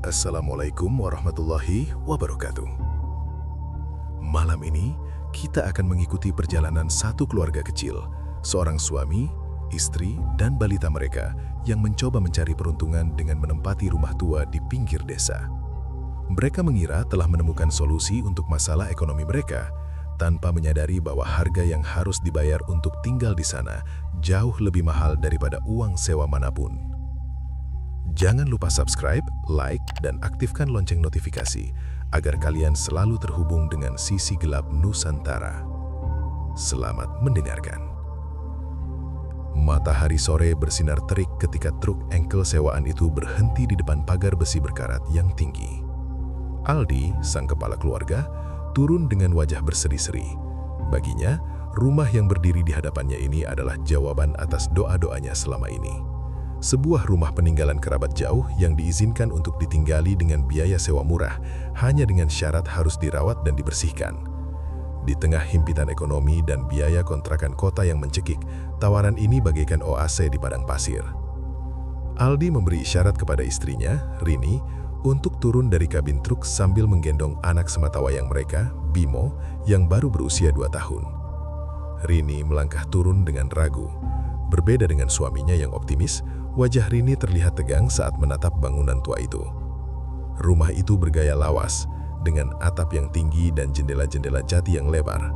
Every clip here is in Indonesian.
Assalamualaikum warahmatullahi wabarakatuh. Malam ini, kita akan mengikuti perjalanan satu keluarga kecil, seorang suami, istri, dan balita mereka yang mencoba mencari peruntungan dengan menempati rumah tua di pinggir desa. Mereka mengira telah menemukan solusi untuk masalah ekonomi mereka, tanpa menyadari bahwa harga yang harus dibayar untuk tinggal di sana jauh lebih mahal daripada uang sewa manapun. Jangan lupa subscribe, like, dan aktifkan lonceng notifikasi agar kalian selalu terhubung dengan sisi gelap Nusantara. Selamat mendengarkan. Matahari sore bersinar terik ketika truk engkel sewaan itu berhenti di depan pagar besi berkarat yang tinggi. Aldi, sang kepala keluarga, turun dengan wajah berseri-seri. Baginya, rumah yang berdiri di hadapannya ini adalah jawaban atas doa-doanya selama ini. Sebuah rumah peninggalan kerabat jauh yang diizinkan untuk ditinggali dengan biaya sewa murah, hanya dengan syarat harus dirawat dan dibersihkan. Di tengah himpitan ekonomi dan biaya kontrakan kota yang mencekik, tawaran ini bagaikan oase di padang pasir. Aldi memberi isyarat kepada istrinya, Rini, untuk turun dari kabin truk sambil menggendong anak sematawayang mereka, Bimo, yang baru berusia 2 tahun. Rini melangkah turun dengan ragu. Berbeda dengan suaminya yang optimis, wajah Rini terlihat tegang saat menatap bangunan tua itu. Rumah itu bergaya lawas, dengan atap yang tinggi dan jendela-jendela jati yang lebar.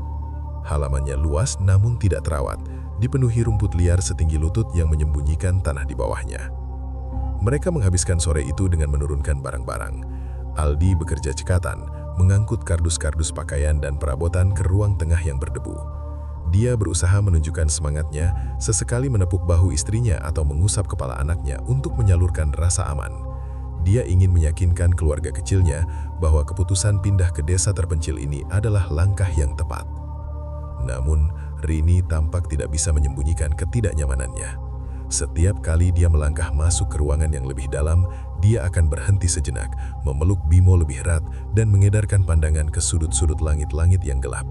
Halamannya luas namun tidak terawat, dipenuhi rumput liar setinggi lutut yang menyembunyikan tanah di bawahnya. Mereka menghabiskan sore itu dengan menurunkan barang-barang. Aldi bekerja cekatan, mengangkut kardus-kardus pakaian dan perabotan ke ruang tengah yang berdebu. Dia berusaha menunjukkan semangatnya, sesekali menepuk bahu istrinya atau mengusap kepala anaknya untuk menyalurkan rasa aman. Dia ingin meyakinkan keluarga kecilnya bahwa keputusan pindah ke desa terpencil ini adalah langkah yang tepat. Namun, Rini tampak tidak bisa menyembunyikan ketidaknyamanannya. Setiap kali dia melangkah masuk ke ruangan yang lebih dalam, dia akan berhenti sejenak, memeluk Bimo lebih erat, dan mengedarkan pandangan ke sudut-sudut langit-langit yang gelap.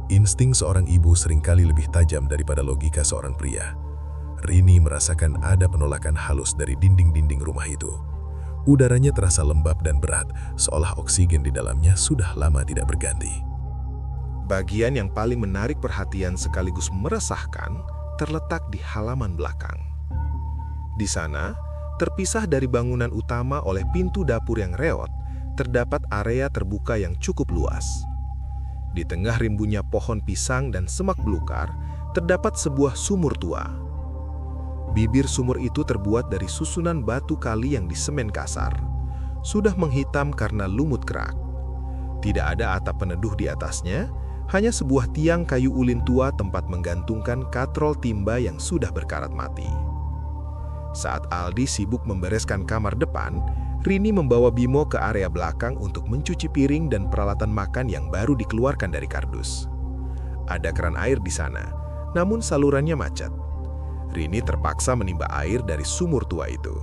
Insting seorang ibu seringkali lebih tajam daripada logika seorang pria. Rini merasakan ada penolakan halus dari dinding-dinding rumah itu. Udaranya terasa lembab dan berat, seolah oksigen di dalamnya sudah lama tidak berganti. Bagian yang paling menarik perhatian sekaligus meresahkan terletak di halaman belakang. Di sana, terpisah dari bangunan utama oleh pintu dapur yang reot, terdapat area terbuka yang cukup luas. Di tengah rimbunnya pohon pisang dan semak belukar, terdapat sebuah sumur tua. Bibir sumur itu terbuat dari susunan batu kali yang disemen kasar. Sudah menghitam karena lumut kerak. Tidak ada atap peneduh di atasnya, hanya sebuah tiang kayu ulin tua tempat menggantungkan katrol timba yang sudah berkarat mati. Saat Aldi sibuk membereskan kamar depan, Rini membawa Bimo ke area belakang untuk mencuci piring dan peralatan makan yang baru dikeluarkan dari kardus. Ada keran air di sana, namun salurannya macet. Rini terpaksa menimba air dari sumur tua itu.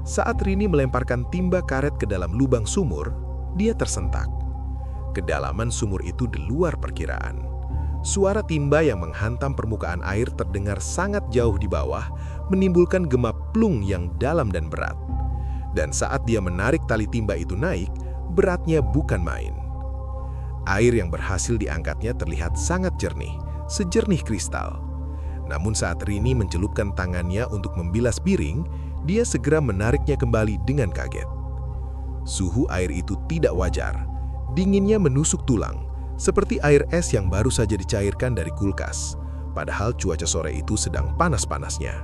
Saat Rini melemparkan timba karet ke dalam lubang sumur, dia tersentak. Kedalaman sumur itu di luar perkiraan. Suara timba yang menghantam permukaan air terdengar sangat jauh di bawah, menimbulkan gema plung yang dalam dan berat. Dan saat dia menarik tali timba itu naik, beratnya bukan main. Air yang berhasil diangkatnya terlihat sangat jernih, sejernih kristal. Namun saat Rini mencelupkan tangannya untuk membilas piring, dia segera menariknya kembali dengan kaget. Suhu air itu tidak wajar. Dinginnya menusuk tulang, seperti air es yang baru saja dicairkan dari kulkas, padahal cuaca sore itu sedang panas-panasnya.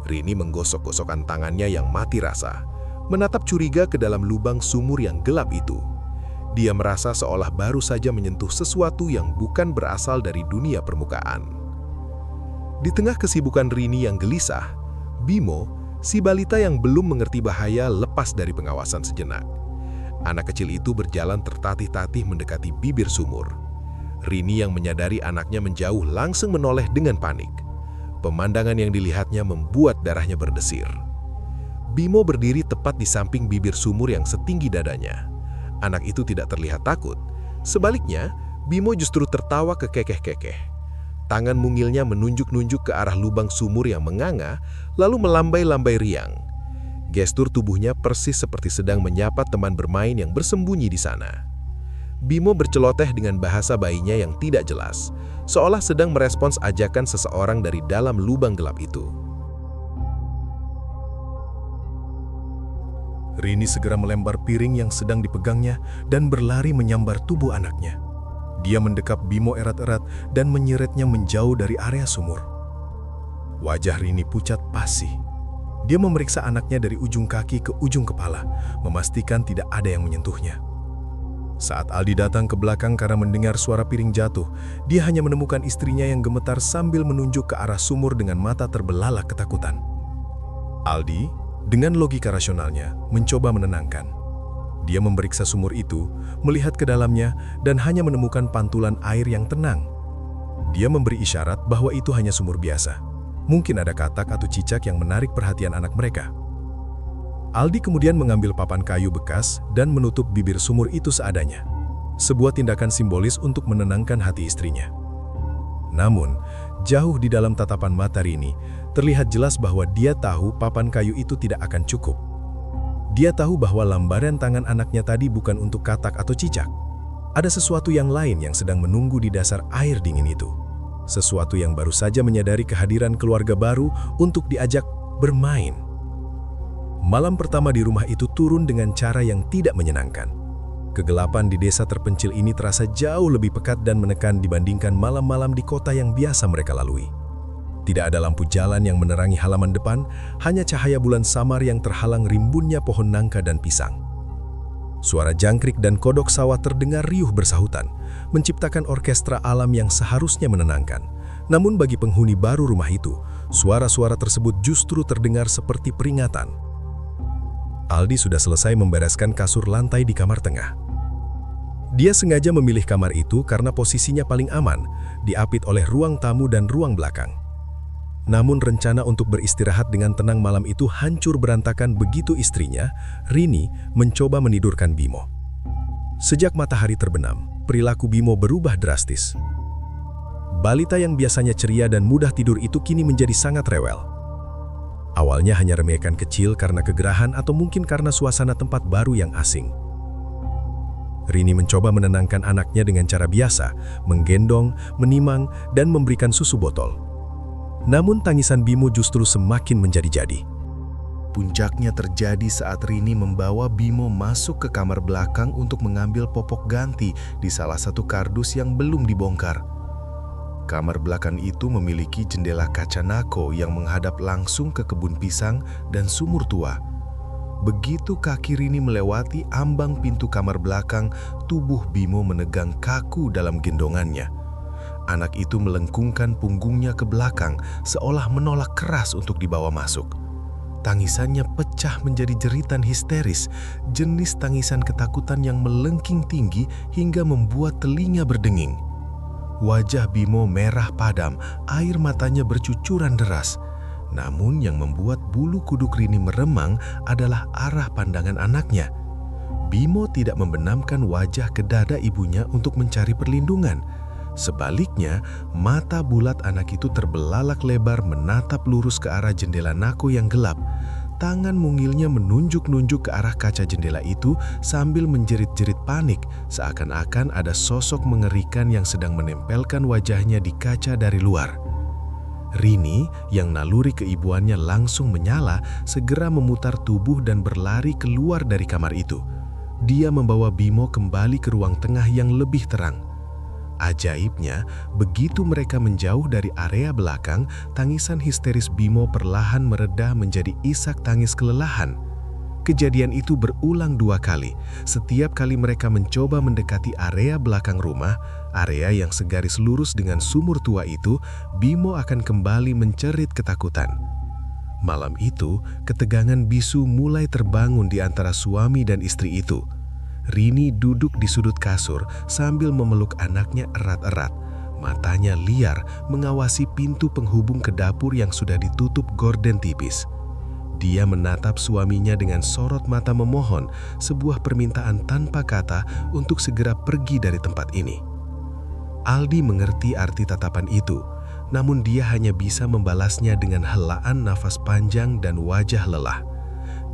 Rini menggosok-gosokkan tangannya yang mati rasa, menatap curiga ke dalam lubang sumur yang gelap itu. Dia merasa seolah baru saja menyentuh sesuatu yang bukan berasal dari dunia permukaan. Di tengah kesibukan Rini yang gelisah, Bimo, si balita yang belum mengerti bahaya, lepas dari pengawasan sejenak. Anak kecil itu berjalan tertatih-tatih mendekati bibir sumur. Rini yang menyadari anaknya menjauh langsung menoleh dengan panik. Pemandangan yang dilihatnya membuat darahnya berdesir. Bimo berdiri tepat di samping bibir sumur yang setinggi dadanya. Anak itu tidak terlihat takut. Sebaliknya, Bimo justru tertawa kekekeh-kekeh. Tangan mungilnya menunjuk-nunjuk ke arah lubang sumur yang menganga, lalu melambai-lambai riang. Gestur tubuhnya persis seperti sedang menyapa teman bermain yang bersembunyi di sana. Bimo berceloteh dengan bahasa bayinya yang tidak jelas, seolah sedang merespons ajakan seseorang dari dalam lubang gelap itu. Rini segera melempar piring yang sedang dipegangnya dan berlari menyambar tubuh anaknya. Dia mendekap Bimo erat-erat dan menyeretnya menjauh dari area sumur. Wajah Rini pucat pasi. Dia memeriksa anaknya dari ujung kaki ke ujung kepala, memastikan tidak ada yang menyentuhnya. Saat Aldi datang ke belakang karena mendengar suara piring jatuh, dia hanya menemukan istrinya yang gemetar sambil menunjuk ke arah sumur dengan mata terbelalak ketakutan. Aldi, dengan logika rasionalnya, mencoba menenangkan. Dia memeriksa sumur itu, melihat ke dalamnya, dan hanya menemukan pantulan air yang tenang. Dia memberi isyarat bahwa itu hanya sumur biasa. Mungkin ada katak atau cicak yang menarik perhatian anak mereka. Aldi kemudian mengambil papan kayu bekas dan menutup bibir sumur itu seadanya. Sebuah tindakan simbolis untuk menenangkan hati istrinya. Namun, jauh di dalam tatapan mata Rini, terlihat jelas bahwa dia tahu papan kayu itu tidak akan cukup. Dia tahu bahwa lambaran tangan anaknya tadi bukan untuk katak atau cicak. Ada sesuatu yang lain yang sedang menunggu di dasar air dingin itu. Sesuatu yang baru saja menyadari kehadiran keluarga baru untuk diajak bermain. Malam pertama di rumah itu turun dengan cara yang tidak menyenangkan. Kegelapan di desa terpencil ini terasa jauh lebih pekat dan menekan dibandingkan malam-malam di kota yang biasa mereka lalui. Tidak ada lampu jalan yang menerangi halaman depan, hanya cahaya bulan samar yang terhalang rimbunnya pohon nangka dan pisang. Suara jangkrik dan kodok sawah terdengar riuh bersahutan, menciptakan orkestra alam yang seharusnya menenangkan. Namun bagi penghuni baru rumah itu, suara-suara tersebut justru terdengar seperti peringatan. Aldi sudah selesai membereskan kasur lantai di kamar tengah. Dia sengaja memilih kamar itu karena posisinya paling aman, diapit oleh ruang tamu dan ruang belakang. Namun rencana untuk beristirahat dengan tenang malam itu hancur berantakan begitu istrinya, Rini, mencoba menidurkan Bimo. Sejak matahari terbenam, perilaku Bimo berubah drastis. Balita yang biasanya ceria dan mudah tidur itu kini menjadi sangat rewel. Awalnya hanya remekan kecil karena kegerahan atau mungkin karena suasana tempat baru yang asing. Rini mencoba menenangkan anaknya dengan cara biasa, menggendong, menimang, dan memberikan susu botol. Namun tangisan Bimo justru semakin menjadi-jadi. Puncaknya terjadi saat Rini membawa Bimo masuk ke kamar belakang untuk mengambil popok ganti di salah satu kardus yang belum dibongkar. Kamar belakang itu memiliki jendela kaca nako yang menghadap langsung ke kebun pisang dan sumur tua. Begitu kaki Rini melewati ambang pintu kamar belakang, tubuh Bimo menegang kaku dalam gendongannya. Anak itu melengkungkan punggungnya ke belakang, seolah menolak keras untuk dibawa masuk. Tangisannya pecah menjadi jeritan histeris, jenis tangisan ketakutan yang melengking tinggi hingga membuat telinga berdenging. Wajah Bimo merah padam, air matanya bercucuran deras. Namun yang membuat bulu kuduk Rini meremang adalah arah pandangan anaknya. Bimo tidak membenamkan wajah ke dada ibunya untuk mencari perlindungan. Sebaliknya, mata bulat anak itu terbelalak lebar menatap lurus ke arah jendela nako yang gelap. Tangan mungilnya menunjuk-nunjuk ke arah kaca jendela itu sambil menjerit-jerit panik, seakan-akan ada sosok mengerikan yang sedang menempelkan wajahnya di kaca dari luar. Rini, yang naluri keibuannya langsung menyala, segera memutar tubuh dan berlari keluar dari kamar itu. Dia membawa Bimo kembali ke ruang tengah yang lebih terang. Ajaibnya, begitu mereka menjauh dari area belakang, tangisan histeris Bimo perlahan mereda menjadi isak tangis kelelahan. Kejadian itu berulang 2 kali. Setiap kali mereka mencoba mendekati area belakang rumah, area yang segaris lurus dengan sumur tua itu, Bimo akan kembali mencerit ketakutan. Malam itu, ketegangan bisu mulai terbangun di antara suami dan istri itu. Rini duduk di sudut kasur sambil memeluk anaknya erat-erat. Matanya liar mengawasi pintu penghubung ke dapur yang sudah ditutup gorden tipis. Dia menatap suaminya dengan sorot mata memohon, sebuah permintaan tanpa kata untuk segera pergi dari tempat ini. Aldi mengerti arti tatapan itu, namun dia hanya bisa membalasnya dengan helaan nafas panjang dan wajah lelah.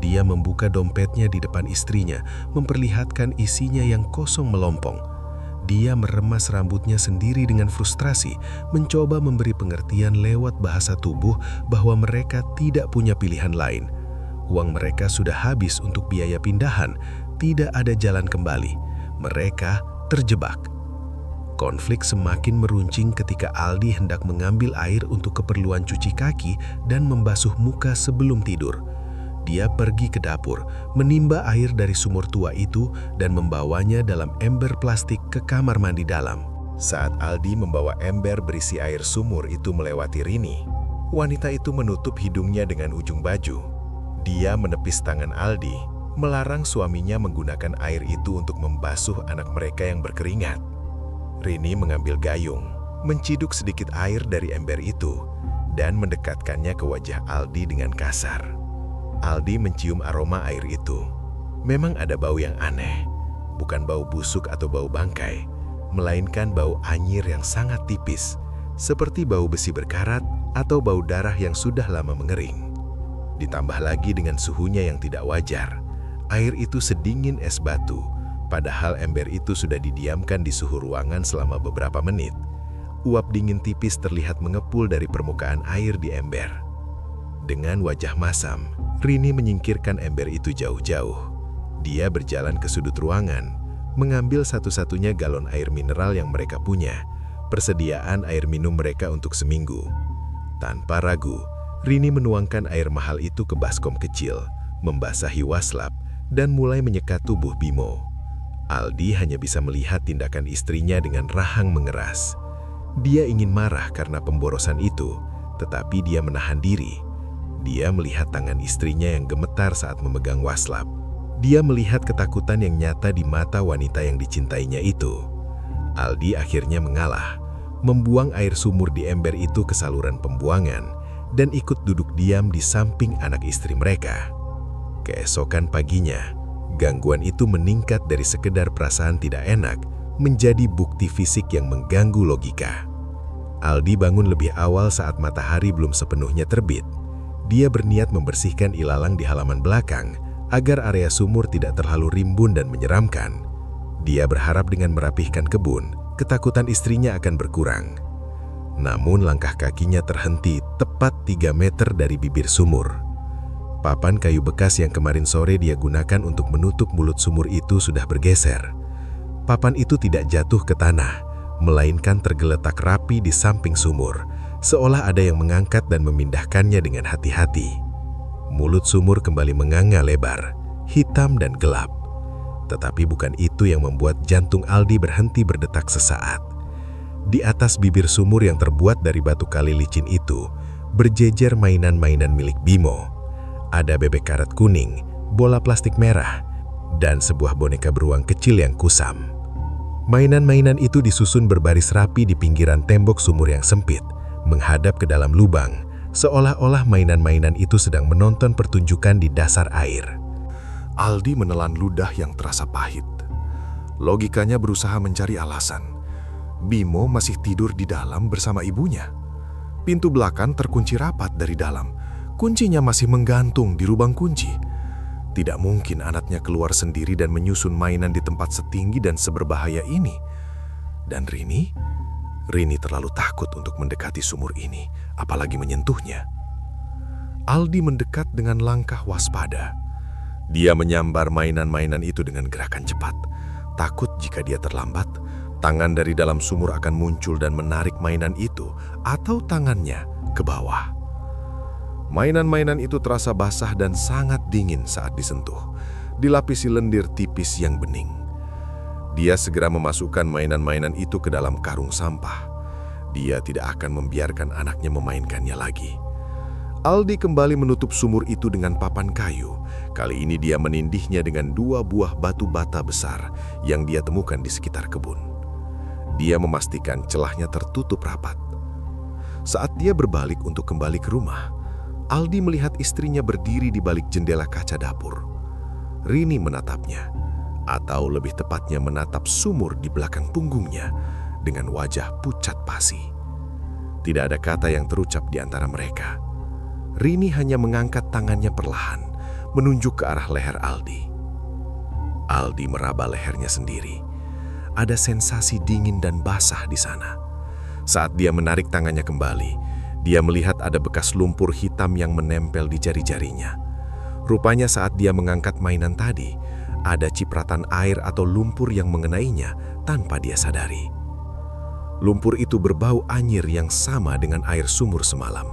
Dia membuka dompetnya di depan istrinya, memperlihatkan isinya yang kosong melompong. Dia meremas rambutnya sendiri dengan frustrasi, mencoba memberi pengertian lewat bahasa tubuh bahwa mereka tidak punya pilihan lain. Uang mereka sudah habis untuk biaya pindahan, tidak ada jalan kembali. Mereka terjebak. Konflik semakin meruncing ketika Aldi hendak mengambil air untuk keperluan cuci kaki dan membasuh muka sebelum tidur. Dia pergi ke dapur, menimba air dari sumur tua itu dan membawanya dalam ember plastik ke kamar mandi dalam. Saat Aldi membawa ember berisi air sumur itu melewati Rini, wanita itu menutup hidungnya dengan ujung baju. Dia menepis tangan Aldi, melarang suaminya menggunakan air itu untuk membasuh anak mereka yang berkeringat. Rini mengambil gayung, menciduk sedikit air dari ember itu, dan mendekatkannya ke wajah Aldi dengan kasar. Aldi mencium aroma air itu. Memang ada bau yang aneh, bukan bau busuk atau bau bangkai, melainkan bau anyir yang sangat tipis, seperti bau besi berkarat atau bau darah yang sudah lama mengering. Ditambah lagi dengan suhunya yang tidak wajar, air itu sedingin es batu, padahal ember itu sudah didiamkan di suhu ruangan selama beberapa menit. Uap dingin tipis terlihat mengepul dari permukaan air di ember. Dengan wajah masam, Rini menyingkirkan ember itu jauh-jauh. Dia berjalan ke sudut ruangan, mengambil satu-satunya galon air mineral yang mereka punya, persediaan air minum mereka untuk seminggu. Tanpa ragu, Rini menuangkan air mahal itu ke baskom kecil, membasahi waslap, dan mulai menyekat tubuh Bimo. Aldi hanya bisa melihat tindakan istrinya dengan rahang mengeras. Dia ingin marah karena pemborosan itu, tetapi dia menahan diri. Dia melihat tangan istrinya yang gemetar saat memegang waslap. Dia melihat ketakutan yang nyata di mata wanita yang dicintainya itu. Aldi akhirnya mengalah, membuang air sumur di ember itu ke saluran pembuangan, dan ikut duduk diam di samping anak istri mereka. Keesokan paginya, gangguan itu meningkat dari sekedar perasaan tidak enak menjadi bukti fisik yang mengganggu logika. Aldi bangun lebih awal saat matahari belum sepenuhnya terbit. Dia berniat membersihkan ilalang di halaman belakang agar area sumur tidak terlalu rimbun dan menyeramkan. Dia berharap dengan merapihkan kebun, ketakutan istrinya akan berkurang. Namun langkah kakinya terhenti tepat 3 meter dari bibir sumur. Papan kayu bekas yang kemarin sore dia gunakan untuk menutup mulut sumur itu sudah bergeser. Papan itu tidak jatuh ke tanah, melainkan tergeletak rapi di samping sumur, seolah ada yang mengangkat dan memindahkannya dengan hati-hati. Mulut sumur kembali menganga lebar, hitam dan gelap. Tetapi bukan itu yang membuat jantung Aldi berhenti berdetak sesaat. Di atas bibir sumur yang terbuat dari batu kali licin itu, berjejer mainan-mainan milik Bimo. Ada bebek karet kuning, bola plastik merah, dan sebuah boneka beruang kecil yang kusam. Mainan-mainan itu disusun berbaris rapi di pinggiran tembok sumur yang sempit, menghadap ke dalam lubang, seolah-olah mainan-mainan itu sedang menonton pertunjukan di dasar air. Aldi menelan ludah yang terasa pahit. Logikanya berusaha mencari alasan. Bimo masih tidur di dalam bersama ibunya. Pintu belakang terkunci rapat dari dalam. Kuncinya masih menggantung di lubang kunci. Tidak mungkin anaknya keluar sendiri dan menyusun mainan di tempat setinggi dan seberbahaya ini. Dan Rini terlalu takut untuk mendekati sumur ini, apalagi menyentuhnya. Aldi mendekat dengan langkah waspada. Dia menyambar mainan-mainan itu dengan gerakan cepat. Takut jika dia terlambat, tangan dari dalam sumur akan muncul dan menarik mainan itu, atau tangannya ke bawah. Mainan-mainan itu terasa basah dan sangat dingin saat disentuh, dilapisi lendir tipis yang bening. Dia segera memasukkan mainan-mainan itu ke dalam karung sampah. Dia tidak akan membiarkan anaknya memainkannya lagi. Aldi kembali menutup sumur itu dengan papan kayu. Kali ini dia menindihnya dengan 2 buah batu bata besar yang dia temukan di sekitar kebun. Dia memastikan celahnya tertutup rapat. Saat dia berbalik untuk kembali ke rumah, Aldi melihat istrinya berdiri di balik jendela kaca dapur. Rini menatapnya, atau lebih tepatnya menatap sumur di belakang punggungnya dengan wajah pucat pasi. Tidak ada kata yang terucap di antara mereka. Rini hanya mengangkat tangannya perlahan, menunjuk ke arah leher Aldi. Aldi meraba lehernya sendiri. Ada sensasi dingin dan basah di sana. Saat dia menarik tangannya kembali, dia melihat ada bekas lumpur hitam yang menempel di jari-jarinya. Rupanya saat dia mengangkat mainan tadi, ada cipratan air atau lumpur yang mengenainya tanpa dia sadari. Lumpur itu berbau anyir yang sama dengan air sumur semalam.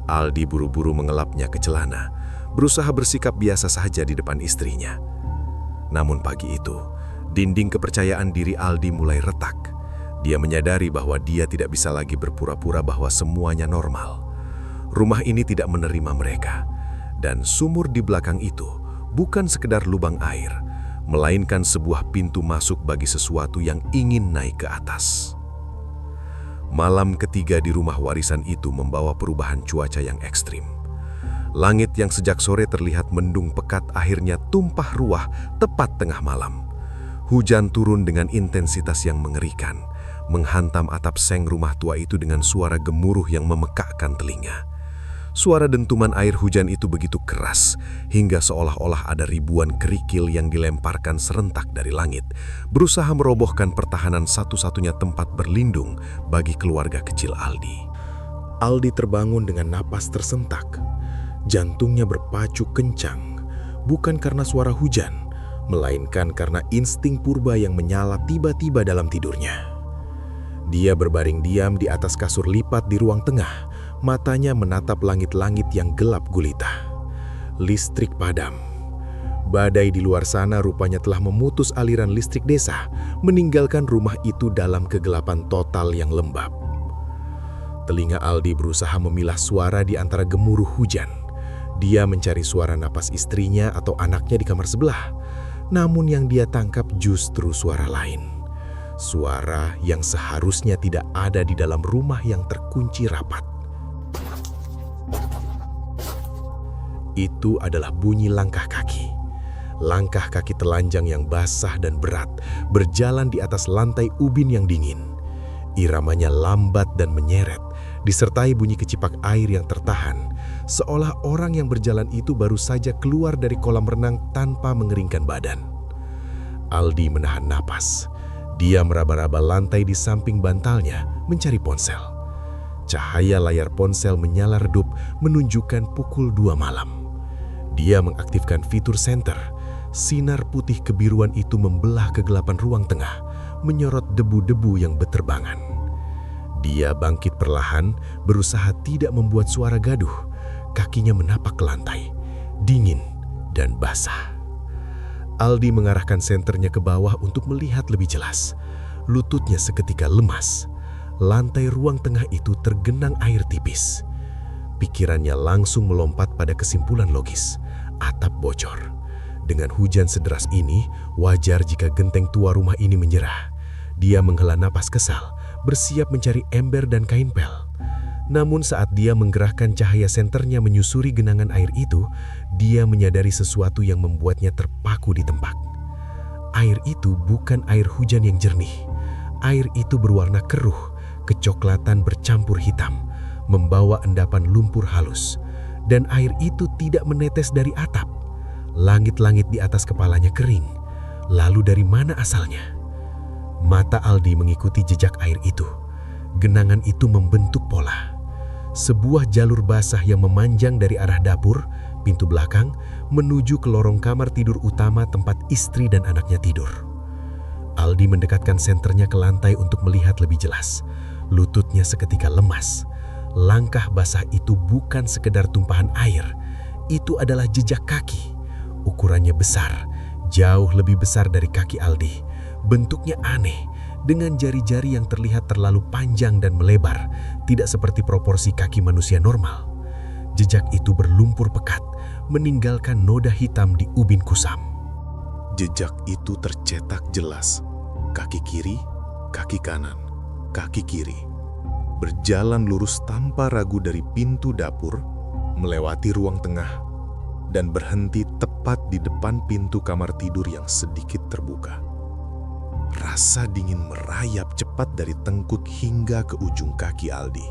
Aldi buru-buru mengelapnya ke celana, berusaha bersikap biasa saja di depan istrinya. Namun pagi itu, dinding kepercayaan diri Aldi mulai retak. Dia menyadari bahwa dia tidak bisa lagi berpura-pura bahwa semuanya normal. Rumah ini tidak menerima mereka, dan sumur di belakang itu bukan sekedar lubang air, melainkan sebuah pintu masuk bagi sesuatu yang ingin naik ke atas. Malam ketiga di rumah warisan itu membawa perubahan cuaca yang ekstrim. Langit yang sejak sore terlihat mendung pekat akhirnya tumpah ruah tepat tengah malam. Hujan turun dengan intensitas yang mengerikan, menghantam atap seng rumah tua itu dengan suara gemuruh yang memekakkan telinga. Suara dentuman air hujan itu begitu keras, hingga seolah-olah ada ribuan kerikil yang dilemparkan serentak dari langit, berusaha merobohkan pertahanan satu-satunya tempat berlindung bagi keluarga kecil Aldi. Aldi terbangun dengan napas tersentak. Jantungnya berpacu kencang, bukan karena suara hujan, melainkan karena insting purba yang menyala tiba-tiba dalam tidurnya. Dia berbaring diam di atas kasur lipat di ruang tengah, matanya menatap langit-langit yang gelap gulita. Listrik padam. Badai di luar sana rupanya telah memutus aliran listrik desa, meninggalkan rumah itu dalam kegelapan total yang lembab. Telinga Aldi berusaha memilah suara di antara gemuruh hujan. Dia mencari suara napas istrinya atau anaknya di kamar sebelah. Namun yang dia tangkap justru suara lain. Suara yang seharusnya tidak ada di dalam rumah yang terkunci rapat. Itu adalah bunyi langkah kaki. Langkah kaki telanjang yang basah dan berat berjalan di atas lantai ubin yang dingin. Iramanya lambat dan menyeret, disertai bunyi kecipak air yang tertahan, seolah orang yang berjalan itu baru saja keluar dari kolam renang tanpa mengeringkan badan. Aldi menahan napas. Dia meraba-raba lantai di samping bantalnya mencari ponsel. Cahaya layar ponsel menyala redup menunjukkan pukul 2 malam. Dia mengaktifkan fitur senter. Sinar putih kebiruan itu membelah kegelapan ruang tengah, menyorot debu-debu yang beterbangan. Dia bangkit perlahan, berusaha tidak membuat suara gaduh. Kakinya menapak ke lantai, dingin dan basah. Aldi mengarahkan senternya ke bawah untuk melihat lebih jelas. Lututnya seketika lemas. Lantai ruang tengah itu tergenang air tipis. Pikirannya langsung melompat pada kesimpulan logis. Atap bocor. Dengan hujan sederas ini, wajar jika genteng tua rumah ini menyerah. Dia menghela napas kesal, bersiap mencari ember dan kain pel. Namun saat dia menggerahkan cahaya senternya menyusuri genangan air itu, dia menyadari sesuatu yang membuatnya terpaku di tempat. Air itu bukan air hujan yang jernih. Air itu berwarna keruh, kecoklatan bercampur hitam, membawa endapan lumpur halus. Dan air itu tidak menetes dari atap. Langit-langit di atas kepalanya kering. Lalu dari mana asalnya? Mata Aldi mengikuti jejak air itu. Genangan itu membentuk pola. Sebuah jalur basah yang memanjang dari arah dapur, pintu belakang, menuju ke lorong kamar tidur utama tempat istri dan anaknya tidur. Aldi mendekatkan senternya ke lantai untuk melihat lebih jelas. Lututnya seketika lemas. Langkah basah itu bukan sekedar tumpahan air. Itu adalah jejak kaki. Ukurannya besar, jauh lebih besar dari kaki Aldi. Bentuknya aneh, dengan jari-jari yang terlihat terlalu panjang dan melebar, tidak seperti proporsi kaki manusia normal. Jejak itu berlumpur pekat, meninggalkan noda hitam di ubin kusam. Jejak itu tercetak jelas. Kaki kiri, kaki kanan, kaki kiri. Berjalan lurus tanpa ragu dari pintu dapur, melewati ruang tengah, dan berhenti tepat di depan pintu kamar tidur yang sedikit terbuka. Rasa dingin merayap cepat dari tengkuk hingga ke ujung kaki Aldi.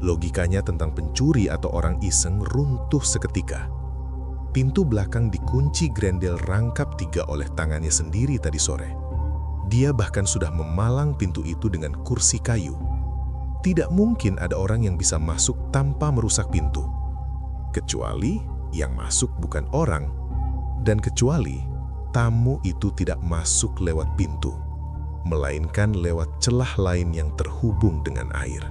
Logikanya tentang pencuri atau orang iseng runtuh seketika. Pintu belakang dikunci grendel rangkap 3 oleh tangannya sendiri tadi sore. Dia bahkan sudah memalang pintu itu dengan kursi kayu. Tidak mungkin ada orang yang bisa masuk tanpa merusak pintu. Kecuali yang masuk bukan orang, dan kecuali tamu itu tidak masuk lewat pintu, melainkan lewat celah lain yang terhubung dengan air.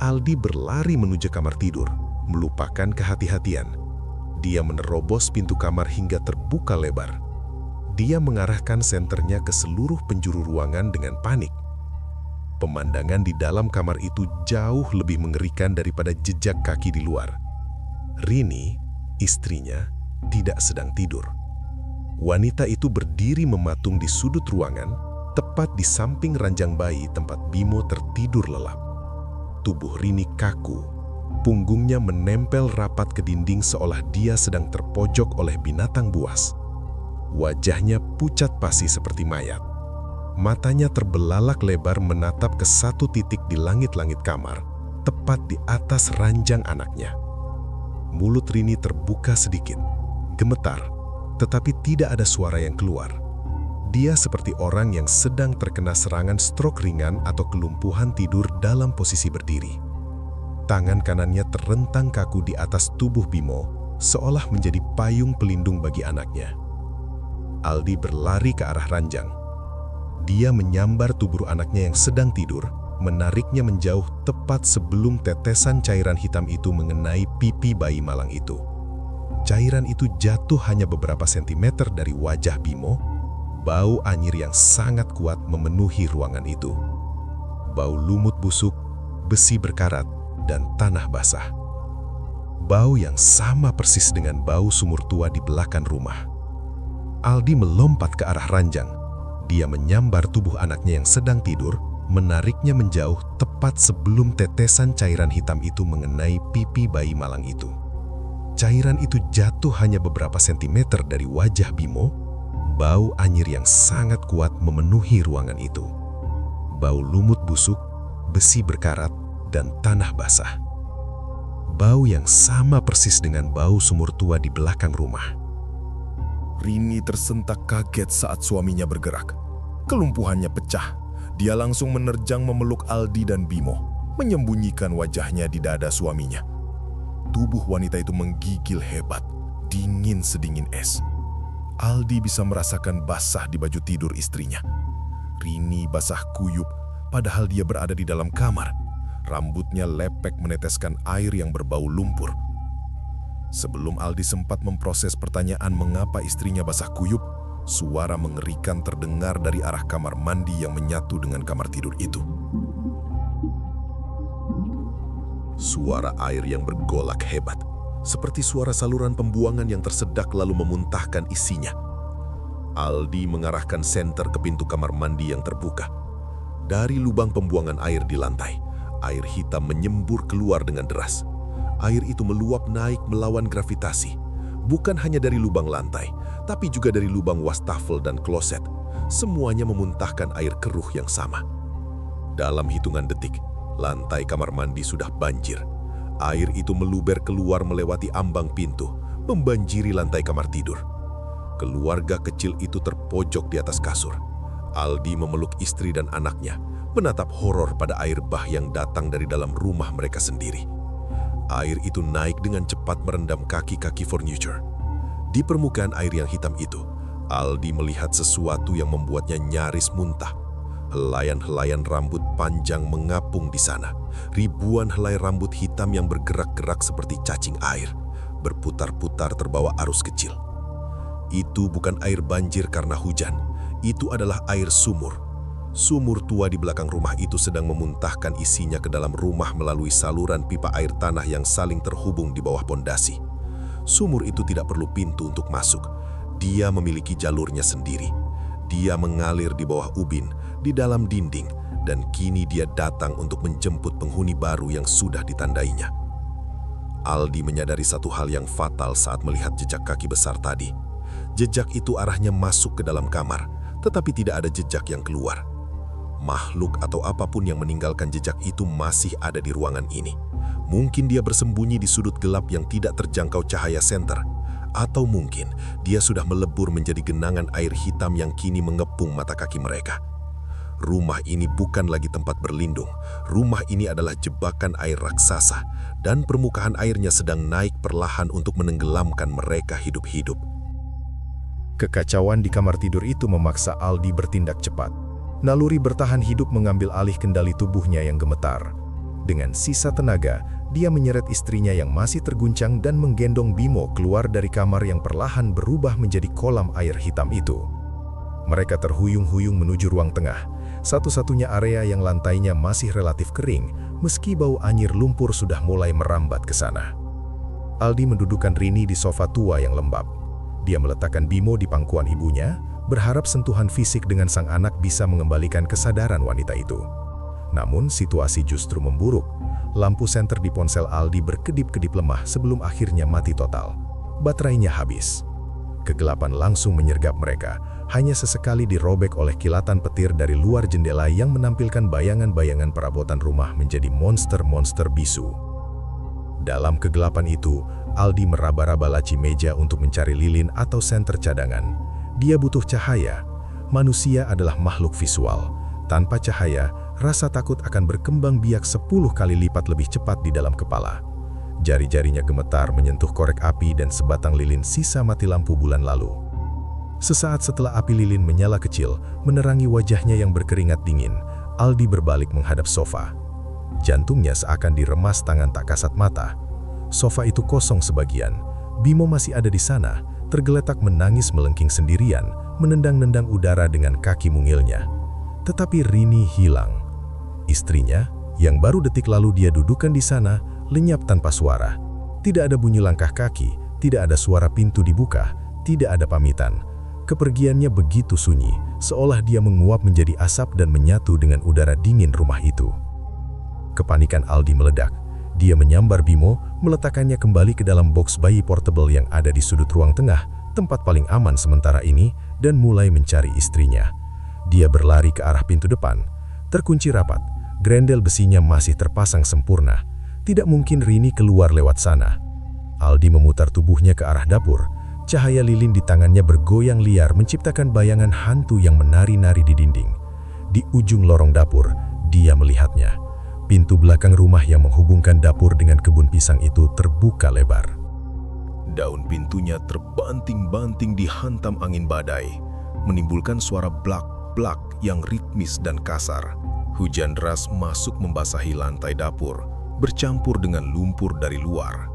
Aldi berlari menuju kamar tidur, melupakan kehati-hatian. Dia menerobos pintu kamar hingga terbuka lebar. Dia mengarahkan senternya ke seluruh penjuru ruangan dengan panik. Pemandangan di dalam kamar itu jauh lebih mengerikan daripada jejak kaki di luar. Rini, istrinya, tidak sedang tidur. Wanita itu berdiri mematung di sudut ruangan, tepat di samping ranjang bayi tempat Bimo tertidur lelap. Tubuh Rini kaku, punggungnya menempel rapat ke dinding seolah dia sedang terpojok oleh binatang buas. Wajahnya pucat pasi seperti mayat. Matanya terbelalak lebar menatap ke satu titik di langit-langit kamar, tepat di atas ranjang anaknya. Mulut Rini terbuka sedikit, gemetar, tetapi tidak ada suara yang keluar. Dia seperti orang yang sedang terkena serangan stroke ringan atau kelumpuhan tidur dalam posisi berdiri. Tangan kanannya terrentang kaku di atas tubuh Bimo, seolah menjadi payung pelindung bagi anaknya. Aldi berlari ke arah ranjang. Dia menyambar tubuh anaknya yang sedang tidur, menariknya menjauh tepat sebelum tetesan cairan hitam itu mengenai pipi bayi malang itu. Cairan itu jatuh hanya beberapa sentimeter dari wajah Bimo. Bau anyir yang sangat kuat memenuhi ruangan itu. Bau lumut busuk, besi berkarat, dan tanah basah. Bau yang sama persis dengan bau sumur tua di belakang rumah. Aldi melompat ke arah ranjang. Dia menyambar tubuh anaknya yang sedang tidur, menariknya menjauh tepat sebelum tetesan cairan hitam itu mengenai pipi bayi malang itu. Cairan itu jatuh hanya beberapa sentimeter dari wajah Bimo. Bau anyir yang sangat kuat memenuhi ruangan itu. Bau lumut busuk, besi berkarat, dan tanah basah. Bau yang sama persis dengan bau sumur tua di belakang rumah. Rini tersentak kaget saat suaminya bergerak. Kelumpuhannya pecah. Dia langsung menerjang memeluk Aldi dan Bimo, menyembunyikan wajahnya di dada suaminya. Tubuh wanita itu menggigil hebat, dingin sedingin es. Aldi bisa merasakan basah di baju tidur istrinya. Rini basah kuyup, padahal dia berada di dalam kamar. Rambutnya lepek meneteskan air yang berbau lumpur. Sebelum Aldi sempat memproses pertanyaan mengapa istrinya basah kuyup, suara mengerikan terdengar dari arah kamar mandi yang menyatu dengan kamar tidur itu. Suara air yang bergolak hebat, seperti suara saluran pembuangan yang tersedak lalu memuntahkan isinya. Aldi mengarahkan senter ke pintu kamar mandi yang terbuka. Dari lubang pembuangan air di lantai, air hitam menyembur keluar dengan deras. Air itu meluap naik melawan gravitasi, bukan hanya dari lubang lantai, tapi juga dari lubang wastafel dan kloset. Semuanya memuntahkan air keruh yang sama. Dalam hitungan detik, lantai kamar mandi sudah banjir. Air itu meluber keluar melewati ambang pintu, membanjiri lantai kamar tidur. Keluarga kecil itu terpojok di atas kasur. Aldi memeluk istri dan anaknya, menatap horor pada air bah yang datang dari dalam rumah mereka sendiri. Air itu naik dengan cepat merendam kaki-kaki furniture. Di permukaan air yang hitam itu, Aldi melihat sesuatu yang membuatnya nyaris muntah. Helaian-helaian rambut panjang mengapung di sana. Ribuan helai rambut hitam yang bergerak-gerak seperti cacing air, berputar-putar terbawa arus kecil. Itu bukan air banjir karena hujan, itu adalah air sumur. Sumur tua di belakang rumah itu sedang memuntahkan isinya ke dalam rumah melalui saluran pipa air tanah yang saling terhubung di bawah pondasi. Sumur itu tidak perlu pintu untuk masuk. Dia memiliki jalurnya sendiri. Dia mengalir di bawah ubin, di dalam dinding, dan kini dia datang untuk menjemput penghuni baru yang sudah ditandainya. Aldi menyadari satu hal yang fatal saat melihat jejak kaki besar tadi. Jejak itu arahnya masuk ke dalam kamar, tetapi tidak ada jejak yang keluar. Makhluk atau apapun yang meninggalkan jejak itu masih ada di ruangan ini. Mungkin dia bersembunyi di sudut gelap yang tidak terjangkau cahaya senter, Atau mungkin dia sudah melebur menjadi genangan air hitam yang kini mengepung mata kaki mereka. Rumah ini bukan lagi tempat berlindung. Rumah ini adalah jebakan air raksasa, dan permukaan airnya sedang naik perlahan untuk menenggelamkan mereka hidup-hidup. Kekacauan di kamar tidur itu memaksa Aldi bertindak cepat. Naluri bertahan hidup mengambil alih kendali tubuhnya yang gemetar. Dengan sisa tenaga, dia menyeret istrinya yang masih terguncang dan menggendong Bimo keluar dari kamar yang perlahan berubah menjadi kolam air hitam itu. Mereka terhuyung-huyung menuju ruang tengah, satu-satunya area yang lantainya masih relatif kering, meski bau anyir lumpur sudah mulai merambat ke sana. Aldi mendudukkan Rini di sofa tua yang lembab. Dia meletakkan Bimo di pangkuan ibunya, berharap sentuhan fisik dengan sang anak bisa mengembalikan kesadaran wanita itu. Namun situasi justru memburuk. Lampu senter di ponsel Aldi berkedip-kedip lemah sebelum akhirnya mati total. Baterainya habis. Kegelapan langsung menyergap mereka, hanya sesekali dirobek oleh kilatan petir dari luar jendela yang menampilkan bayangan-bayangan perabotan rumah menjadi monster-monster bisu. Dalam kegelapan itu, Aldi meraba-raba laci meja untuk mencari lilin atau senter cadangan. Dia butuh cahaya. Manusia adalah makhluk visual. Tanpa cahaya, rasa takut akan berkembang biak 10 kali lipat lebih cepat di dalam kepala. Jari-jarinya gemetar menyentuh korek api dan sebatang lilin sisa mati lampu bulan lalu. Sesaat setelah api lilin menyala kecil, menerangi wajahnya yang berkeringat dingin, Aldi berbalik menghadap sofa. Jantungnya seakan diremas tangan tak kasat mata. Sofa itu kosong sebagian. Bimo masih ada di sana, tergeletak menangis melengking sendirian, menendang-nendang udara dengan kaki mungilnya. Tetapi Rini hilang. Istrinya, yang baru detik lalu dia dudukkan di sana, lenyap tanpa suara. Tidak ada bunyi langkah kaki, tidak ada suara pintu dibuka, tidak ada pamitan. Kepergiannya begitu sunyi, seolah dia menguap menjadi asap dan menyatu dengan udara dingin rumah itu. Kepanikan Aldi meledak. Dia menyambar Bimo, meletakkannya kembali ke dalam box bayi portable yang ada di sudut ruang tengah, tempat paling aman sementara ini, dan mulai mencari istrinya. Dia berlari ke arah pintu depan. Terkunci rapat, grendel besinya masih terpasang sempurna. Tidak mungkin Rini keluar lewat sana. Aldi memutar tubuhnya ke arah dapur. Cahaya lilin di tangannya bergoyang liar menciptakan bayangan hantu yang menari-nari di dinding. Di ujung lorong dapur, dia melihatnya. Pintu belakang rumah yang menghubungkan dapur dengan kebun pisang itu terbuka lebar. Daun pintunya terbanting-banting dihantam angin badai, menimbulkan suara blak-blak yang ritmis dan kasar. Hujan deras masuk membasahi lantai dapur, bercampur dengan lumpur dari luar.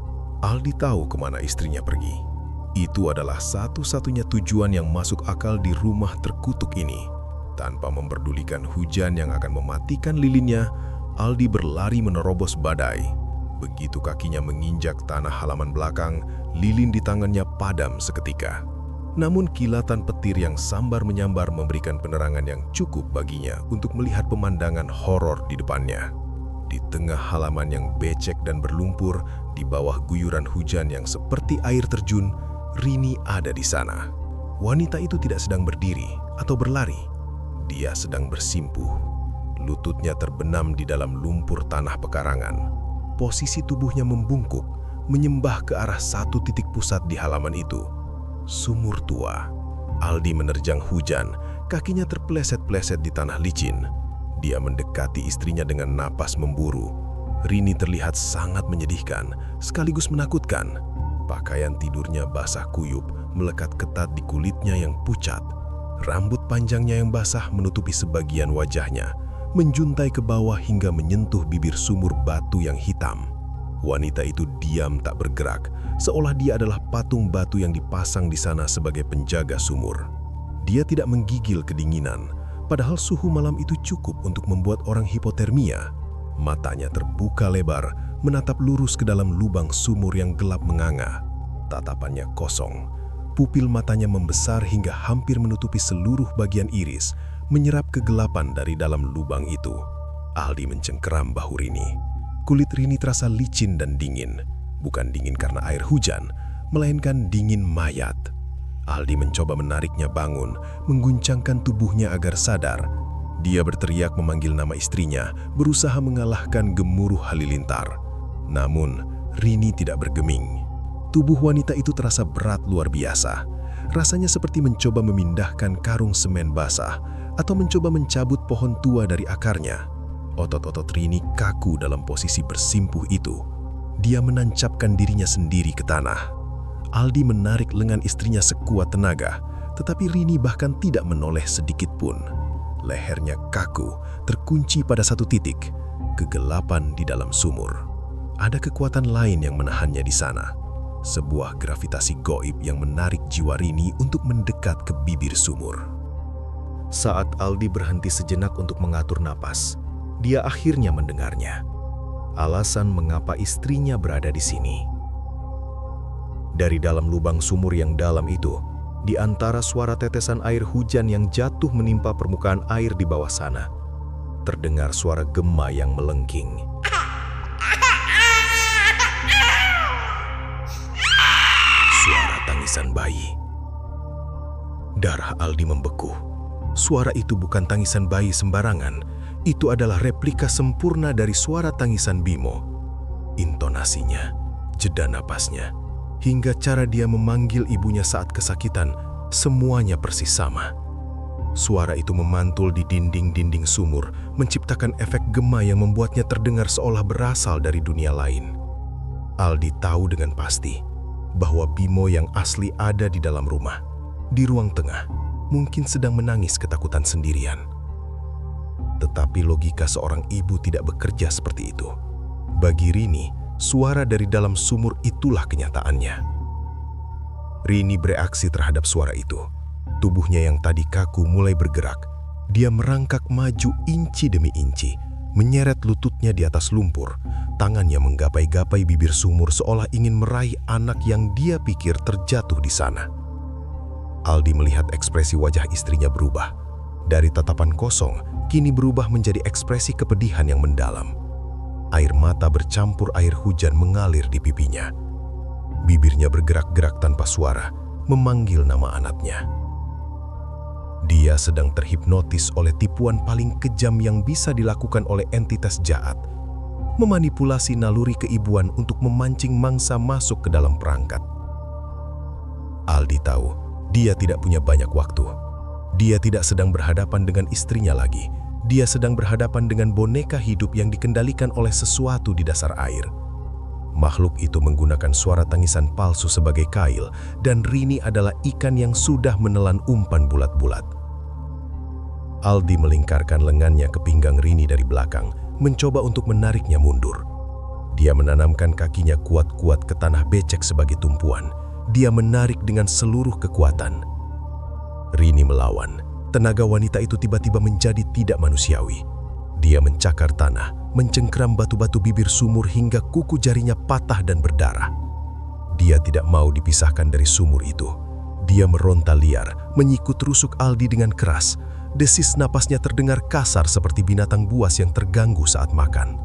Aldi tahu kemana istrinya pergi. Itu adalah satu-satunya tujuan yang masuk akal di rumah terkutuk ini. Tanpa memperdulikan hujan yang akan mematikan lilinnya, Aldi berlari menerobos badai. Begitu kakinya menginjak tanah halaman belakang, lilin di tangannya padam seketika. Namun kilatan petir yang sambar menyambar memberikan penerangan yang cukup baginya untuk melihat pemandangan horor di depannya. Di tengah halaman yang becek dan berlumpur, di bawah guyuran hujan yang seperti air terjun, Rini ada di sana. Wanita itu tidak sedang berdiri atau berlari. Dia sedang bersimpuh. Lututnya terbenam di dalam lumpur tanah pekarangan. Posisi tubuhnya membungkuk, menyembah ke arah satu titik pusat di halaman itu. Sumur tua. Aldi menerjang hujan, kakinya terpleset-pleset di tanah licin. Dia mendekati istrinya dengan napas memburu. Rini terlihat sangat menyedihkan, sekaligus menakutkan. Pakaian tidurnya basah kuyup, melekat ketat di kulitnya yang pucat. Rambut panjangnya yang basah menutupi sebagian wajahnya, menjuntai ke bawah hingga menyentuh bibir sumur batu yang hitam. Wanita itu diam tak bergerak, seolah dia adalah patung batu yang dipasang di sana sebagai penjaga sumur. Dia tidak menggigil kedinginan, padahal suhu malam itu cukup untuk membuat orang hipotermia. Matanya terbuka lebar, menatap lurus ke dalam lubang sumur yang gelap menganga. Tatapannya kosong. Pupil matanya membesar hingga hampir menutupi seluruh bagian iris, menyerap kegelapan dari dalam lubang itu. Aldi mencengkeram bahu Rini. Kulit Rini terasa licin dan dingin. Bukan dingin karena air hujan, melainkan dingin mayat. Aldi mencoba menariknya bangun, mengguncangkan tubuhnya agar sadar. Dia berteriak memanggil nama istrinya, berusaha mengalahkan gemuruh halilintar. Namun, Rini tidak bergeming. Tubuh wanita itu terasa berat luar biasa. Rasanya seperti mencoba memindahkan karung semen basah atau mencoba mencabut pohon tua dari akarnya. Otot-otot Rini kaku dalam posisi bersimpuh itu. Dia menancapkan dirinya sendiri ke tanah. Aldi menarik lengan istrinya sekuat tenaga, tetapi Rini bahkan tidak menoleh sedikit pun. Lehernya kaku, terkunci pada satu titik, kegelapan di dalam sumur. Ada kekuatan lain yang menahannya di sana. Sebuah gravitasi goib yang menarik jiwa Rini untuk mendekat ke bibir sumur. Saat Aldi berhenti sejenak untuk mengatur napas, dia akhirnya mendengarnya. Alasan mengapa istrinya berada di sini. Dari dalam lubang sumur yang dalam itu, di antara suara tetesan air hujan yang jatuh menimpa permukaan air di bawah sana, terdengar suara gema yang melengking. Suara tangisan bayi. Darah Aldi membeku. Suara itu bukan tangisan bayi sembarangan. Itu adalah replika sempurna dari suara tangisan Bimo. Intonasinya, jeda napasnya, hingga cara dia memanggil ibunya saat kesakitan, semuanya persis sama. Suara itu memantul di dinding-dinding sumur, menciptakan efek gema yang membuatnya terdengar seolah berasal dari dunia lain. Aldi tahu dengan pasti bahwa Bimo yang asli ada di dalam rumah, di ruang tengah, mungkin sedang menangis ketakutan sendirian. Tetapi logika seorang ibu tidak bekerja seperti itu. Bagi Rini, suara dari dalam sumur itulah kenyataannya. Rini bereaksi terhadap suara itu. Tubuhnya yang tadi kaku mulai bergerak. Dia merangkak maju inci demi inci, menyeret lututnya di atas lumpur. Tangannya menggapai-gapai bibir sumur seolah ingin meraih anak yang dia pikir terjatuh di sana. Aldi melihat ekspresi wajah istrinya berubah. Dari tatapan kosong, kini berubah menjadi ekspresi kepedihan yang mendalam. Air mata bercampur air hujan mengalir di pipinya. Bibirnya bergerak-gerak tanpa suara, memanggil nama anaknya. Dia sedang terhipnotis oleh tipuan paling kejam yang bisa dilakukan oleh entitas jahat. Memanipulasi naluri keibuan untuk memancing mangsa masuk ke dalam perangkat. Aldi tahu, dia tidak punya banyak waktu. Dia tidak sedang berhadapan dengan istrinya lagi. Dia sedang berhadapan dengan boneka hidup yang dikendalikan oleh sesuatu di dasar air. Makhluk itu menggunakan suara tangisan palsu sebagai kail, dan Rini adalah ikan yang sudah menelan umpan bulat-bulat. Aldi melingkarkan lengannya ke pinggang Rini dari belakang, mencoba untuk menariknya mundur. Dia menanamkan kakinya kuat-kuat ke tanah becek sebagai tumpuan. Dia menarik dengan seluruh kekuatan. Rini melawan. Tenaga wanita itu tiba-tiba menjadi tidak manusiawi. Dia mencakar tanah, mencengkeram batu-batu bibir sumur hingga kuku jarinya patah dan berdarah. Dia tidak mau dipisahkan dari sumur itu. Dia meronta liar, menyikut rusuk Aldi dengan keras. Desis napasnya terdengar kasar seperti binatang buas yang terganggu saat makan.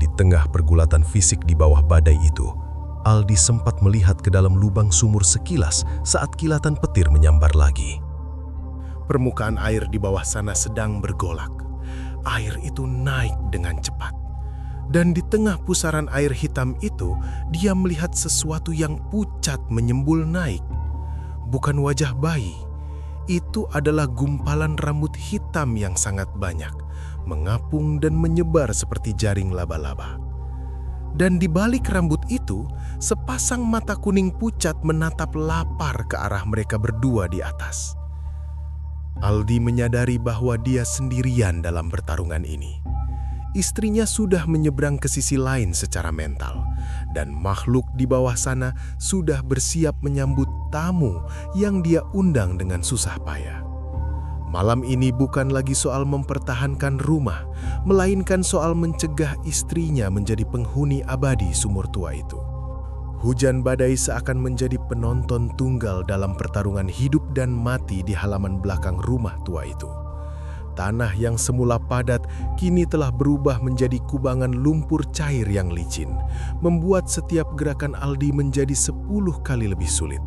Di tengah pergulatan fisik di bawah badai itu, Aldi sempat melihat ke dalam lubang sumur sekilas saat kilatan petir menyambar lagi. Permukaan air di bawah sana sedang bergolak. Air itu naik dengan cepat. Dan di tengah pusaran air hitam itu, dia melihat sesuatu yang pucat menyembul naik. Bukan wajah bayi. Itu adalah gumpalan rambut hitam yang sangat banyak, mengapung dan menyebar seperti jaring laba-laba. Dan di balik rambut itu, sepasang mata kuning pucat menatap lapar ke arah mereka berdua di atas. Aldi menyadari bahwa dia sendirian dalam pertarungan ini. Istrinya sudah menyeberang ke sisi lain secara mental, dan makhluk di bawah sana sudah bersiap menyambut tamu yang dia undang dengan susah payah. Malam ini bukan lagi soal mempertahankan rumah, melainkan soal mencegah istrinya menjadi penghuni abadi sumur tua itu. Hujan badai seakan menjadi penonton tunggal dalam pertarungan hidup dan mati di halaman belakang rumah tua itu. Tanah yang semula padat kini telah berubah menjadi kubangan lumpur cair yang licin, membuat setiap gerakan Aldi menjadi 10 kali lebih sulit.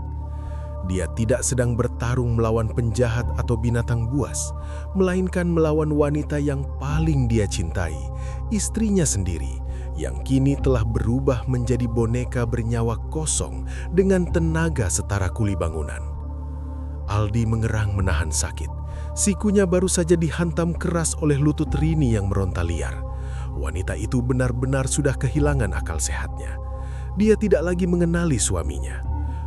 Dia tidak sedang bertarung melawan penjahat atau binatang buas, melainkan melawan wanita yang paling dia cintai, istrinya sendiri, yang kini telah berubah menjadi boneka bernyawa kosong dengan tenaga setara kuli bangunan. Aldi mengerang menahan sakit. Sikunya baru saja dihantam keras oleh lutut Rini yang meronta liar. Wanita itu benar-benar sudah kehilangan akal sehatnya. Dia tidak lagi mengenali suaminya.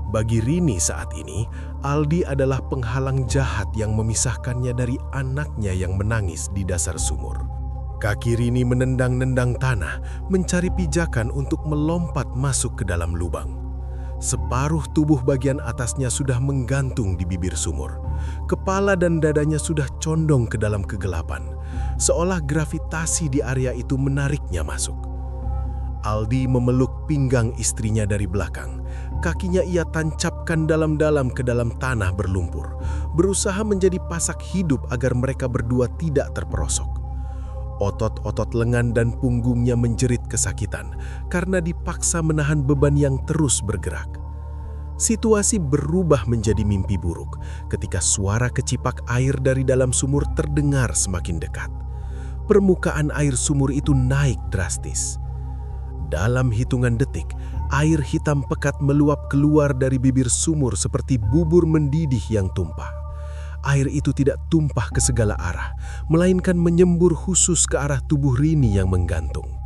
Bagi Rini saat ini, Aldi adalah penghalang jahat yang memisahkannya dari anaknya yang menangis di dasar sumur. Kaki Rini menendang-nendang tanah, mencari pijakan untuk melompat masuk ke dalam lubang. Separuh tubuh bagian atasnya sudah menggantung di bibir sumur. Kepala dan dadanya sudah condong ke dalam kegelapan, seolah gravitasi di area itu menariknya masuk. Aldi memeluk pinggang istrinya dari belakang. Kakinya ia tancapkan dalam-dalam ke dalam tanah berlumpur, berusaha menjadi pasak hidup agar mereka berdua tidak terperosok. Otot-otot lengan dan punggungnya menjerit kesakitan karena dipaksa menahan beban yang terus bergerak. Situasi berubah menjadi mimpi buruk ketika suara kecipak air dari dalam sumur terdengar semakin dekat. Permukaan air sumur itu naik drastis. Dalam hitungan detik, air hitam pekat meluap keluar dari bibir sumur seperti bubur mendidih yang tumpah. Air itu tidak tumpah ke segala arah, melainkan menyembur khusus ke arah tubuh Rini yang menggantung.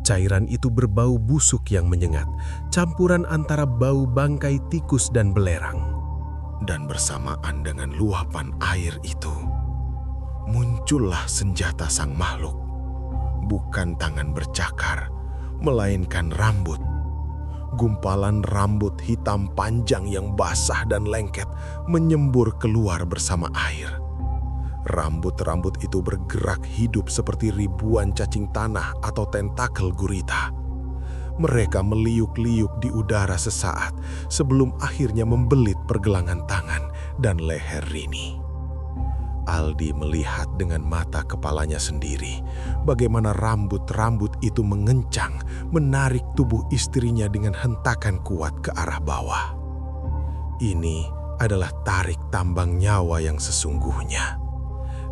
Cairan itu berbau busuk yang menyengat, campuran antara bau bangkai tikus dan belerang. Dan bersamaan dengan luapan air itu, muncullah senjata sang makhluk. Bukan tangan bercakar, melainkan rambut. Gumpalan rambut hitam panjang yang basah dan lengket menyembur keluar bersama air. Rambut-rambut itu bergerak hidup seperti ribuan cacing tanah atau tentakel gurita. Mereka meliuk-liuk di udara sesaat sebelum akhirnya membelit pergelangan tangan dan leher Rini. Aldi melihat dengan mata kepalanya sendiri bagaimana rambut-rambut itu mengencang, menarik tubuh istrinya dengan hentakan kuat ke arah bawah. Ini adalah tarik tambang nyawa yang sesungguhnya.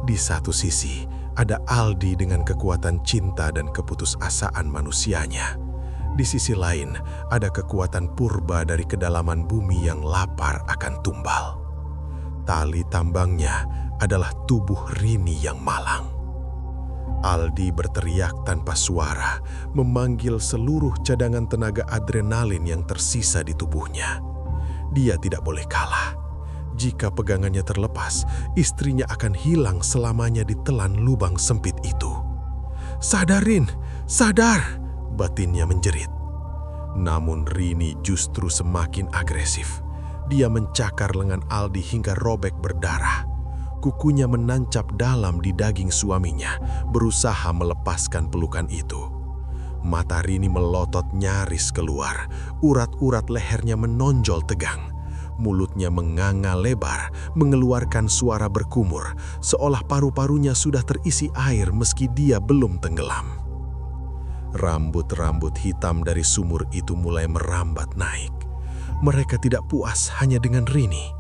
Di satu sisi ada Aldi dengan kekuatan cinta dan keputusasaan manusianya. Di sisi lain ada kekuatan purba dari kedalaman bumi yang lapar akan tumbal. Tali tambangnya adalah tubuh Rini yang malang. Aldi berteriak tanpa suara, memanggil seluruh cadangan tenaga adrenalin yang tersisa di tubuhnya. Dia tidak boleh kalah. Jika pegangannya terlepas, istrinya akan hilang selamanya di telan lubang sempit itu. "Sadar, Rin! Sadar!" batinnya menjerit. Namun Rini justru semakin agresif. Dia mencakar lengan Aldi hingga robek berdarah. Kukunya menancap dalam di daging suaminya, berusaha melepaskan pelukan itu. Mata Rini melotot nyaris keluar, urat-urat lehernya menonjol tegang. Mulutnya menganga lebar, mengeluarkan suara berkumur, seolah paru-parunya sudah terisi air meski dia belum tenggelam. Rambut-rambut hitam dari sumur itu mulai merambat naik. Mereka tidak puas hanya dengan Rini.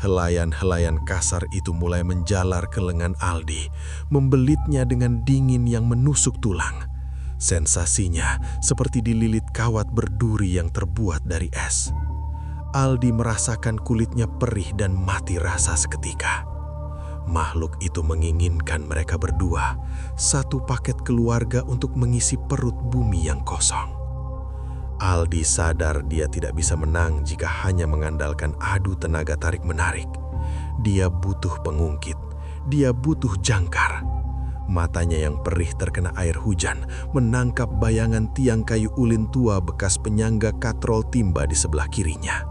Helayan-helayan kasar itu mulai menjalar ke lengan Aldi, membelitnya dengan dingin yang menusuk tulang. Sensasinya seperti dililit kawat berduri yang terbuat dari es. Aldi merasakan kulitnya perih dan mati rasa seketika. Makhluk itu menginginkan mereka berdua, satu paket keluarga untuk mengisi perut bumi yang kosong. Aldi sadar dia tidak bisa menang jika hanya mengandalkan adu tenaga tarik-menarik. Dia butuh pengungkit, dia butuh jangkar. Matanya yang perih terkena air hujan menangkap bayangan tiang kayu ulin tua bekas penyangga katrol timba di sebelah kirinya.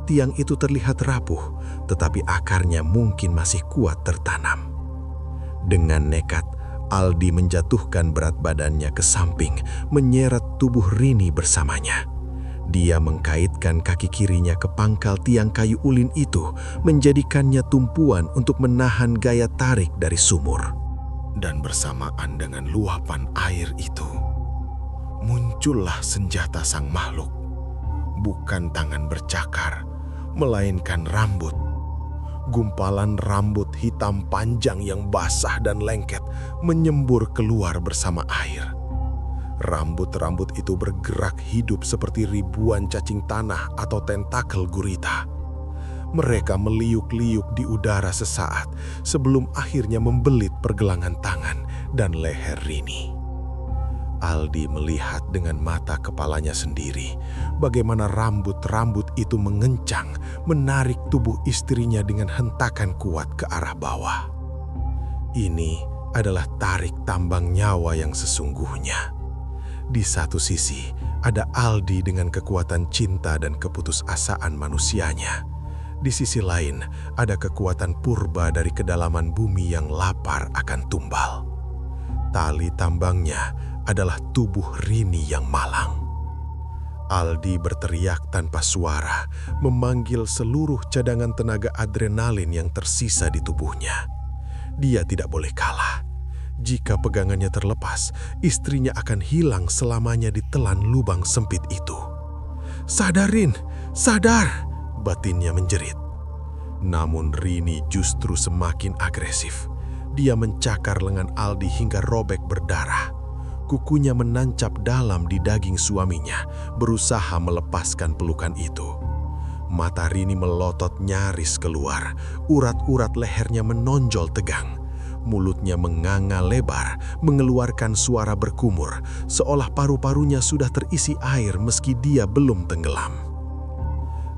Tiang itu terlihat rapuh, tetapi akarnya mungkin masih kuat tertanam. Dengan nekat, Aldi menjatuhkan berat badannya ke samping, menyeret tubuh Rini bersamanya. Dia mengkaitkan kaki kirinya ke pangkal tiang kayu ulin itu, menjadikannya tumpuan untuk menahan gaya tarik dari sumur. Dan bersamaan dengan luapan air itu, muncullah senjata sang makhluk. Bukan tangan bercakar, melainkan rambut. Gumpalan rambut hitam panjang yang basah dan lengket menyembur keluar bersama air. Rambut-rambut itu bergerak hidup seperti ribuan cacing tanah atau tentakel gurita. Mereka meliuk-liuk di udara sesaat sebelum akhirnya membelit pergelangan tangan dan leher Rini. Aldi melihat dengan mata kepalanya sendiri bagaimana rambut-rambut itu mengencang, menarik tubuh istrinya dengan hentakan kuat ke arah bawah. Ini adalah tarik tambang nyawa yang sesungguhnya. Di satu sisi, ada Aldi dengan kekuatan cinta dan keputusasaan manusianya. Di sisi lain, ada kekuatan purba dari kedalaman bumi yang lapar akan tumbal. Tali tambangnya adalah tubuh Rini yang malang. Aldi berteriak tanpa suara, memanggil seluruh cadangan tenaga adrenalin yang tersisa di tubuhnya. Dia tidak boleh kalah. Jika pegangannya terlepas, istrinya akan hilang selamanya di telan lubang sempit itu. "Sadarin, sadar!" batinnya menjerit. Namun Rini justru semakin agresif. Dia mencakar lengan Aldi hingga robek berdarah. Kukunya menancap dalam di daging suaminya, berusaha melepaskan pelukan itu. Mata Rini melotot nyaris keluar, urat-urat lehernya menonjol tegang. Mulutnya menganga lebar, mengeluarkan suara berkumur, seolah paru-parunya sudah terisi air meski dia belum tenggelam.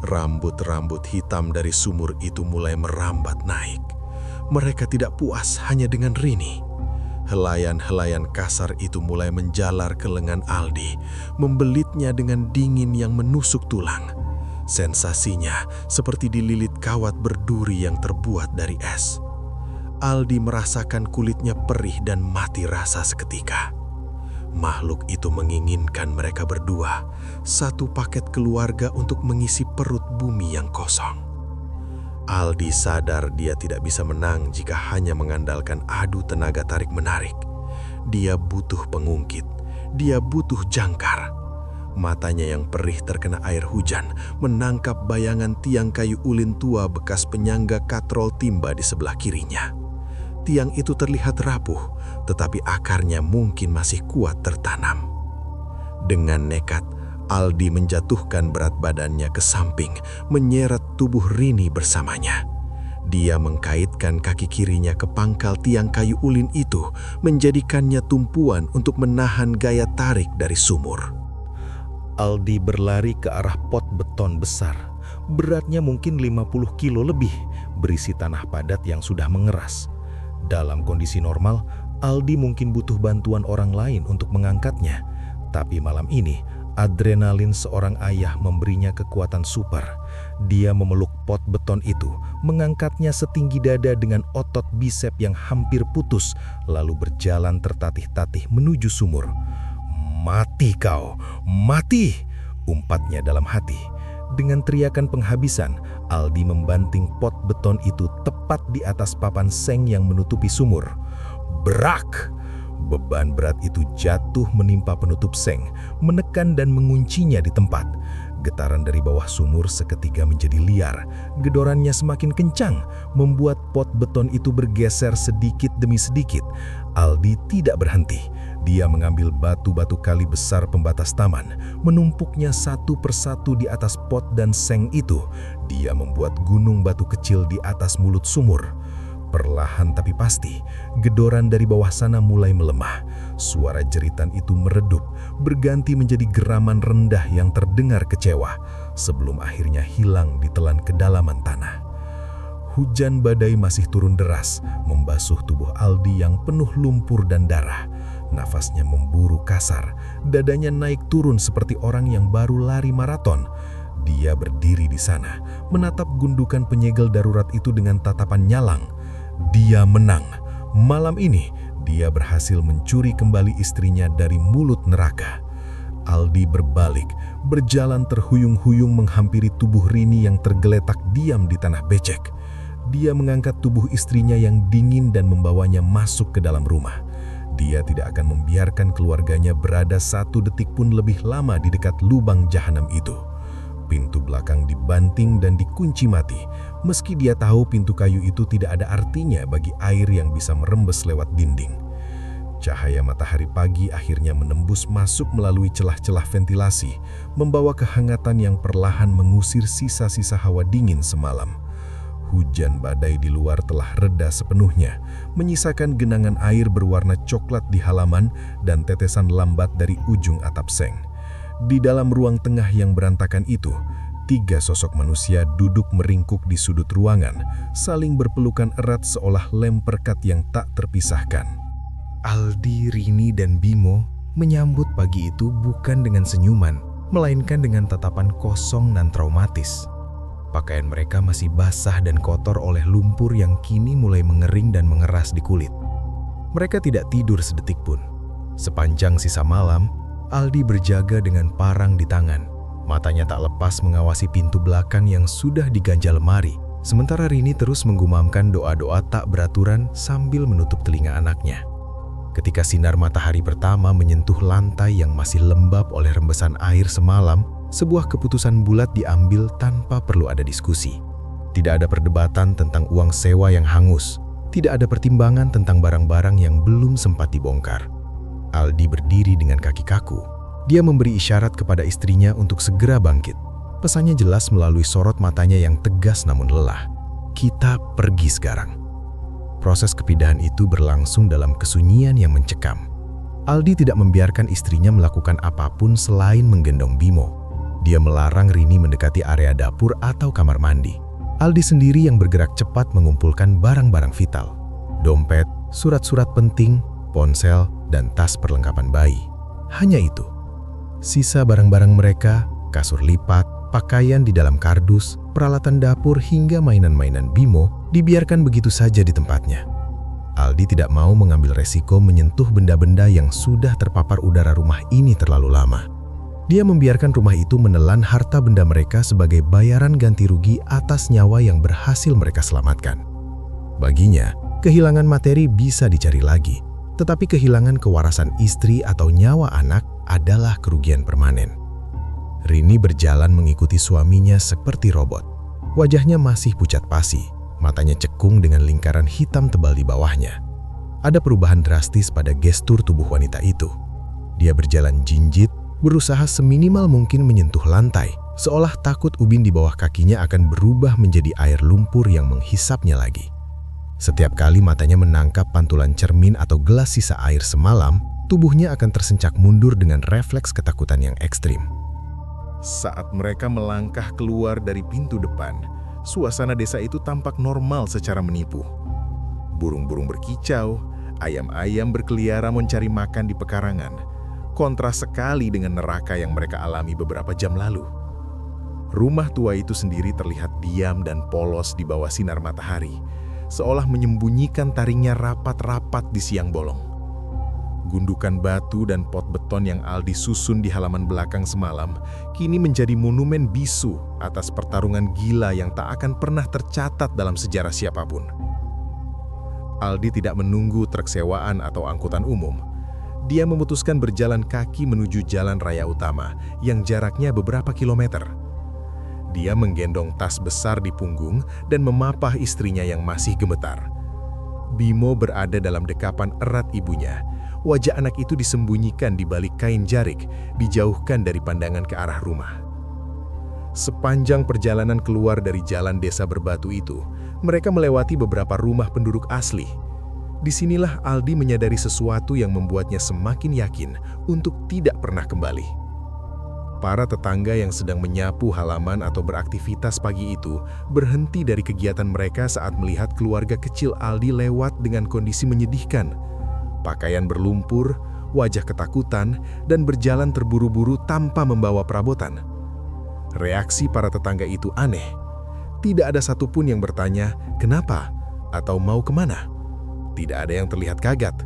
Rambut-rambut hitam dari sumur itu mulai merambat naik. Mereka tidak puas hanya dengan Rini. Helayan-helayan kasar itu mulai menjalar ke lengan Aldi, membelitnya dengan dingin yang menusuk tulang. Sensasinya seperti dililit kawat berduri yang terbuat dari es. Aldi merasakan kulitnya perih dan mati rasa seketika. Makhluk itu menginginkan mereka berdua, satu paket keluarga untuk mengisi perut bumi yang kosong. Aldi sadar dia tidak bisa menang jika hanya mengandalkan adu tenaga tarik-menarik. Dia butuh pengungkit, dia butuh jangkar. Matanya yang perih terkena air hujan menangkap bayangan tiang kayu ulin tua bekas penyangga katrol timba di sebelah kirinya. Tiang itu terlihat rapuh, tetapi akarnya mungkin masih kuat tertanam. Dengan nekat, Aldi menjatuhkan berat badannya ke samping, menyeret tubuh Rini bersamanya. Dia mengkaitkan kaki kirinya ke pangkal tiang kayu ulin itu, menjadikannya tumpuan untuk menahan gaya tarik dari sumur. Aldi berlari ke arah pot beton besar. Beratnya mungkin 50 kilo lebih, berisi tanah padat yang sudah mengeras. Dalam kondisi normal, Aldi mungkin butuh bantuan orang lain untuk mengangkatnya. Tapi malam ini, adrenalin seorang ayah memberinya kekuatan super. Dia memeluk pot beton itu, mengangkatnya setinggi dada dengan otot bisep yang hampir putus, lalu berjalan tertatih-tatih menuju sumur. "Mati kau, mati!" umpatnya dalam hati. Dengan teriakan penghabisan, Aldi membanting pot beton itu tepat di atas papan seng yang menutupi sumur. Brak! Beban berat itu jatuh menimpa penutup seng, menekan dan menguncinya di tempat. Getaran dari bawah sumur seketika menjadi liar. Gedorannya semakin kencang, membuat pot beton itu bergeser sedikit demi sedikit. Aldi tidak berhenti. Dia mengambil batu-batu kali besar pembatas taman, menumpuknya satu persatu di atas pot dan seng itu. Dia membuat gunung batu kecil di atas mulut sumur. Perlahan tapi pasti, gedoran dari bawah sana mulai melemah. Suara jeritan itu meredup, berganti menjadi geraman rendah yang terdengar kecewa, sebelum akhirnya hilang ditelan kedalaman tanah. Hujan badai masih turun deras, membasuh tubuh Aldi yang penuh lumpur dan darah. Nafasnya memburu kasar, dadanya naik turun seperti orang yang baru lari maraton. Dia berdiri di sana, menatap gundukan penyegel darurat itu dengan tatapan nyalang. Dia menang. Malam ini, dia berhasil mencuri kembali istrinya dari mulut neraka. Aldi berbalik, berjalan terhuyung-huyung menghampiri tubuh Rini yang tergeletak diam di tanah becek. Dia mengangkat tubuh istrinya yang dingin dan membawanya masuk ke dalam rumah. Dia tidak akan membiarkan keluarganya berada satu detik pun lebih lama di dekat lubang jahanam itu. Pintu belakang dibanting dan dikunci mati, meski dia tahu pintu kayu itu tidak ada artinya bagi air yang bisa merembes lewat dinding. Cahaya matahari pagi akhirnya menembus masuk melalui celah-celah ventilasi, membawa kehangatan yang perlahan mengusir sisa-sisa hawa dingin semalam. Hujan badai di luar telah reda sepenuhnya, menyisakan genangan air berwarna coklat di halaman dan tetesan lambat dari ujung atap seng. Di dalam ruang tengah yang berantakan itu, 3 sosok manusia duduk meringkuk di sudut ruangan, saling berpelukan erat seolah lem perekat yang tak terpisahkan. Aldi, Rini, dan Bimo menyambut pagi itu bukan dengan senyuman, melainkan dengan tatapan kosong dan traumatis. Pakaian mereka masih basah dan kotor oleh lumpur yang kini mulai mengering dan mengeras di kulit. Mereka tidak tidur sedetik pun. Sepanjang sisa malam, Aldi berjaga dengan parang di tangan. Matanya tak lepas mengawasi pintu belakang yang sudah diganjal lemari, sementara Rini terus menggumamkan doa-doa tak beraturan sambil menutup telinga anaknya. Ketika sinar matahari pertama menyentuh lantai yang masih lembab oleh rembesan air semalam, sebuah keputusan bulat diambil tanpa perlu ada diskusi. Tidak ada perdebatan tentang uang sewa yang hangus, tidak ada pertimbangan tentang barang-barang yang belum sempat dibongkar. Aldi berdiri dengan kaki kaku. Dia memberi isyarat kepada istrinya untuk segera bangkit. Pesannya jelas melalui sorot matanya yang tegas namun lelah. Kita pergi sekarang. Proses kepindahan itu berlangsung dalam kesunyian yang mencekam. Aldi tidak membiarkan istrinya melakukan apapun selain menggendong Bimo. Dia melarang Rini mendekati area dapur atau kamar mandi. Aldi sendiri yang bergerak cepat mengumpulkan barang-barang vital. Dompet, surat-surat penting, ponsel, dan tas perlengkapan bayi. Hanya itu. Sisa barang-barang mereka, kasur lipat, pakaian di dalam kardus, peralatan dapur hingga mainan-mainan Bimo dibiarkan begitu saja di tempatnya. Aldi tidak mau mengambil resiko menyentuh benda-benda yang sudah terpapar udara rumah ini terlalu lama. Dia membiarkan rumah itu menelan harta benda mereka sebagai bayaran ganti rugi atas nyawa yang berhasil mereka selamatkan. Baginya, kehilangan materi bisa dicari lagi, tetapi kehilangan kewarasan istri atau nyawa anak adalah kerugian permanen. Rini berjalan mengikuti suaminya seperti robot. Wajahnya masih pucat pasi, matanya cekung dengan lingkaran hitam tebal di bawahnya. Ada perubahan drastis pada gestur tubuh wanita itu. Dia berjalan jinjit, berusaha seminimal mungkin menyentuh lantai, seolah takut ubin di bawah kakinya akan berubah menjadi air lumpur yang menghisapnya lagi. Setiap kali matanya menangkap pantulan cermin atau gelas sisa air semalam, tubuhnya akan tersencak mundur dengan refleks ketakutan yang ekstrim. Saat mereka melangkah keluar dari pintu depan, suasana desa itu tampak normal secara menipu. Burung-burung berkicau, ayam-ayam berkeliaran mencari makan di pekarangan. Kontras sekali dengan neraka yang mereka alami beberapa jam lalu. Rumah tua itu sendiri terlihat diam dan polos di bawah sinar matahari, seolah menyembunyikan taringnya rapat-rapat di siang bolong. Gundukan batu dan pot beton yang Aldi susun di halaman belakang semalam kini menjadi monumen bisu atas pertarungan gila yang tak akan pernah tercatat dalam sejarah siapapun. Aldi tidak menunggu truk sewaan atau angkutan umum. Dia memutuskan berjalan kaki menuju jalan raya utama yang jaraknya beberapa kilometer. Dia menggendong tas besar di punggung dan memapah istrinya yang masih gemetar. Bimo berada dalam dekapan erat ibunya. Wajah anak itu disembunyikan di balik kain jarik, dijauhkan dari pandangan ke arah rumah. Sepanjang perjalanan keluar dari jalan desa berbatu itu, mereka melewati beberapa rumah penduduk asli. Disinilah Aldi menyadari sesuatu yang membuatnya semakin yakin untuk tidak pernah kembali. Para tetangga yang sedang menyapu halaman atau beraktivitas pagi itu berhenti dari kegiatan mereka saat melihat keluarga kecil Aldi lewat dengan kondisi menyedihkan. Pakaian berlumpur, wajah ketakutan, dan berjalan terburu-buru tanpa membawa perabotan. Reaksi para tetangga itu aneh. Tidak ada satupun yang bertanya, kenapa? Atau mau kemana? Tidak ada yang terlihat kaget.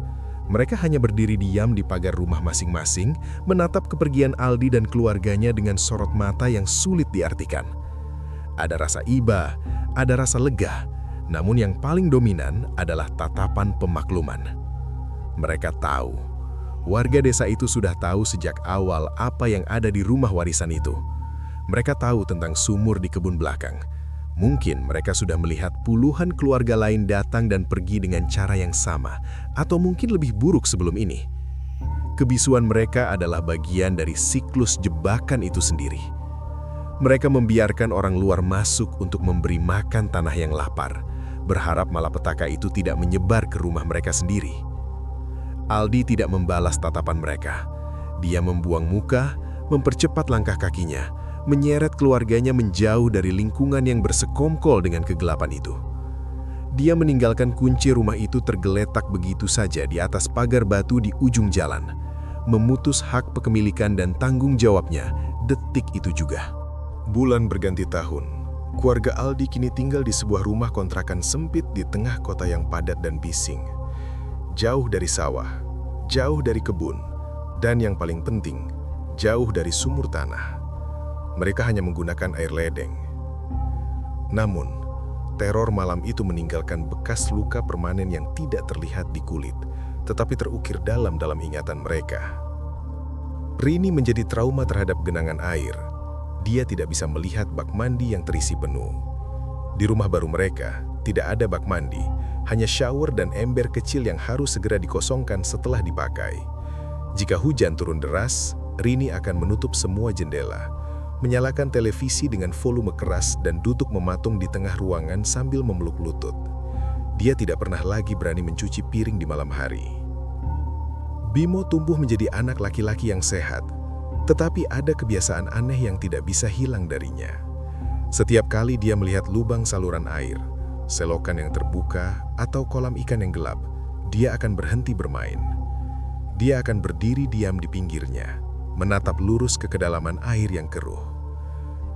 Mereka hanya berdiri diam di pagar rumah masing-masing, menatap kepergian Aldi dan keluarganya dengan sorot mata yang sulit diartikan. Ada rasa iba, ada rasa lega, namun yang paling dominan adalah tatapan pemakluman. Mereka tahu, warga desa itu sudah tahu sejak awal apa yang ada di rumah warisan itu. Mereka tahu tentang sumur di kebun belakang. Mungkin mereka sudah melihat puluhan keluarga lain datang dan pergi dengan cara yang sama, atau mungkin lebih buruk sebelum ini. Kebisuan mereka adalah bagian dari siklus jebakan itu sendiri. Mereka membiarkan orang luar masuk untuk memberi makan tanah yang lapar, berharap malapetaka itu tidak menyebar ke rumah mereka sendiri. Aldi tidak membalas tatapan mereka. Dia membuang muka, mempercepat langkah kakinya, menyeret keluarganya menjauh dari lingkungan yang bersekongkol dengan kegelapan itu. Dia meninggalkan kunci rumah itu tergeletak begitu saja di atas pagar batu di ujung jalan, memutus hak kepemilikan dan tanggung jawabnya detik itu juga. Bulan berganti tahun, keluarga Aldi kini tinggal di sebuah rumah kontrakan sempit di tengah kota yang padat dan bising. Jauh dari sawah, jauh dari kebun, dan yang paling penting, jauh dari sumur tanah. Mereka hanya menggunakan air ledeng. Namun, teror malam itu meninggalkan bekas luka permanen yang tidak terlihat di kulit, tetapi terukir dalam ingatan mereka. Rini menjadi trauma terhadap genangan air. Dia tidak bisa melihat bak mandi yang terisi penuh. Di rumah baru mereka, tidak ada bak mandi, hanya shower dan ember kecil yang harus segera dikosongkan setelah dipakai. Jika hujan turun deras, Rini akan menutup semua jendela, menyalakan televisi dengan volume keras dan duduk mematung di tengah ruangan sambil memeluk lutut. Dia tidak pernah lagi berani mencuci piring di malam hari. Bimo tumbuh menjadi anak laki-laki yang sehat, tetapi ada kebiasaan aneh yang tidak bisa hilang darinya. Setiap kali dia melihat lubang saluran air, selokan yang terbuka, atau kolam ikan yang gelap, dia akan berhenti bermain. Dia akan berdiri diam di pinggirnya, menatap lurus ke kedalaman air yang keruh.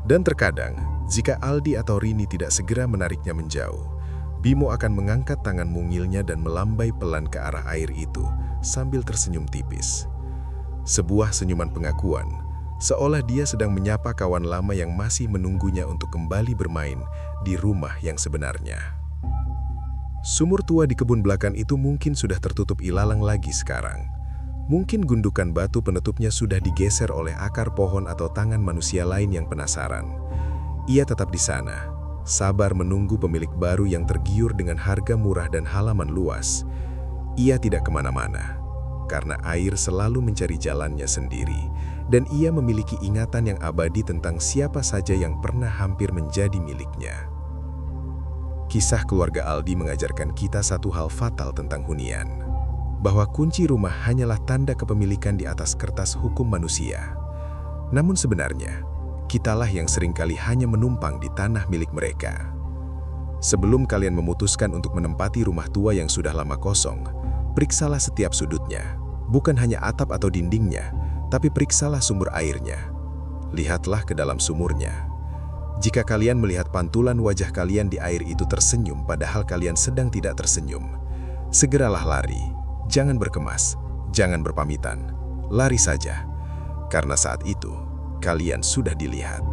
Dan terkadang, jika Aldi atau Rini tidak segera menariknya menjauh, Bimo akan mengangkat tangan mungilnya dan melambai pelan ke arah air itu sambil tersenyum tipis. Sebuah senyuman pengakuan, seolah dia sedang menyapa kawan lama yang masih menunggunya untuk kembali bermain di rumah yang sebenarnya. Sumur tua di kebun belakang itu mungkin sudah tertutup ilalang lagi sekarang. Mungkin gundukan batu penutupnya sudah digeser oleh akar pohon atau tangan manusia lain yang penasaran. Ia tetap di sana, sabar menunggu pemilik baru yang tergiur dengan harga murah dan halaman luas. Ia tidak kemana-mana, karena air selalu mencari jalannya sendiri, dan ia memiliki ingatan yang abadi tentang siapa saja yang pernah hampir menjadi miliknya. Kisah keluarga Aldi mengajarkan kita satu hal fatal tentang hunian, bahwa kunci rumah hanyalah tanda kepemilikan di atas kertas hukum manusia. Namun sebenarnya, kitalah yang seringkali hanya menumpang di tanah milik mereka. Sebelum kalian memutuskan untuk menempati rumah tua yang sudah lama kosong, periksalah setiap sudutnya, bukan hanya atap atau dindingnya, tapi periksalah sumur airnya. Lihatlah ke dalam sumurnya. Jika kalian melihat pantulan wajah kalian di air itu tersenyum padahal kalian sedang tidak tersenyum, segeralah lari. Jangan berkemas, jangan berpamitan. Lari saja, karena saat itu kalian sudah dilihat.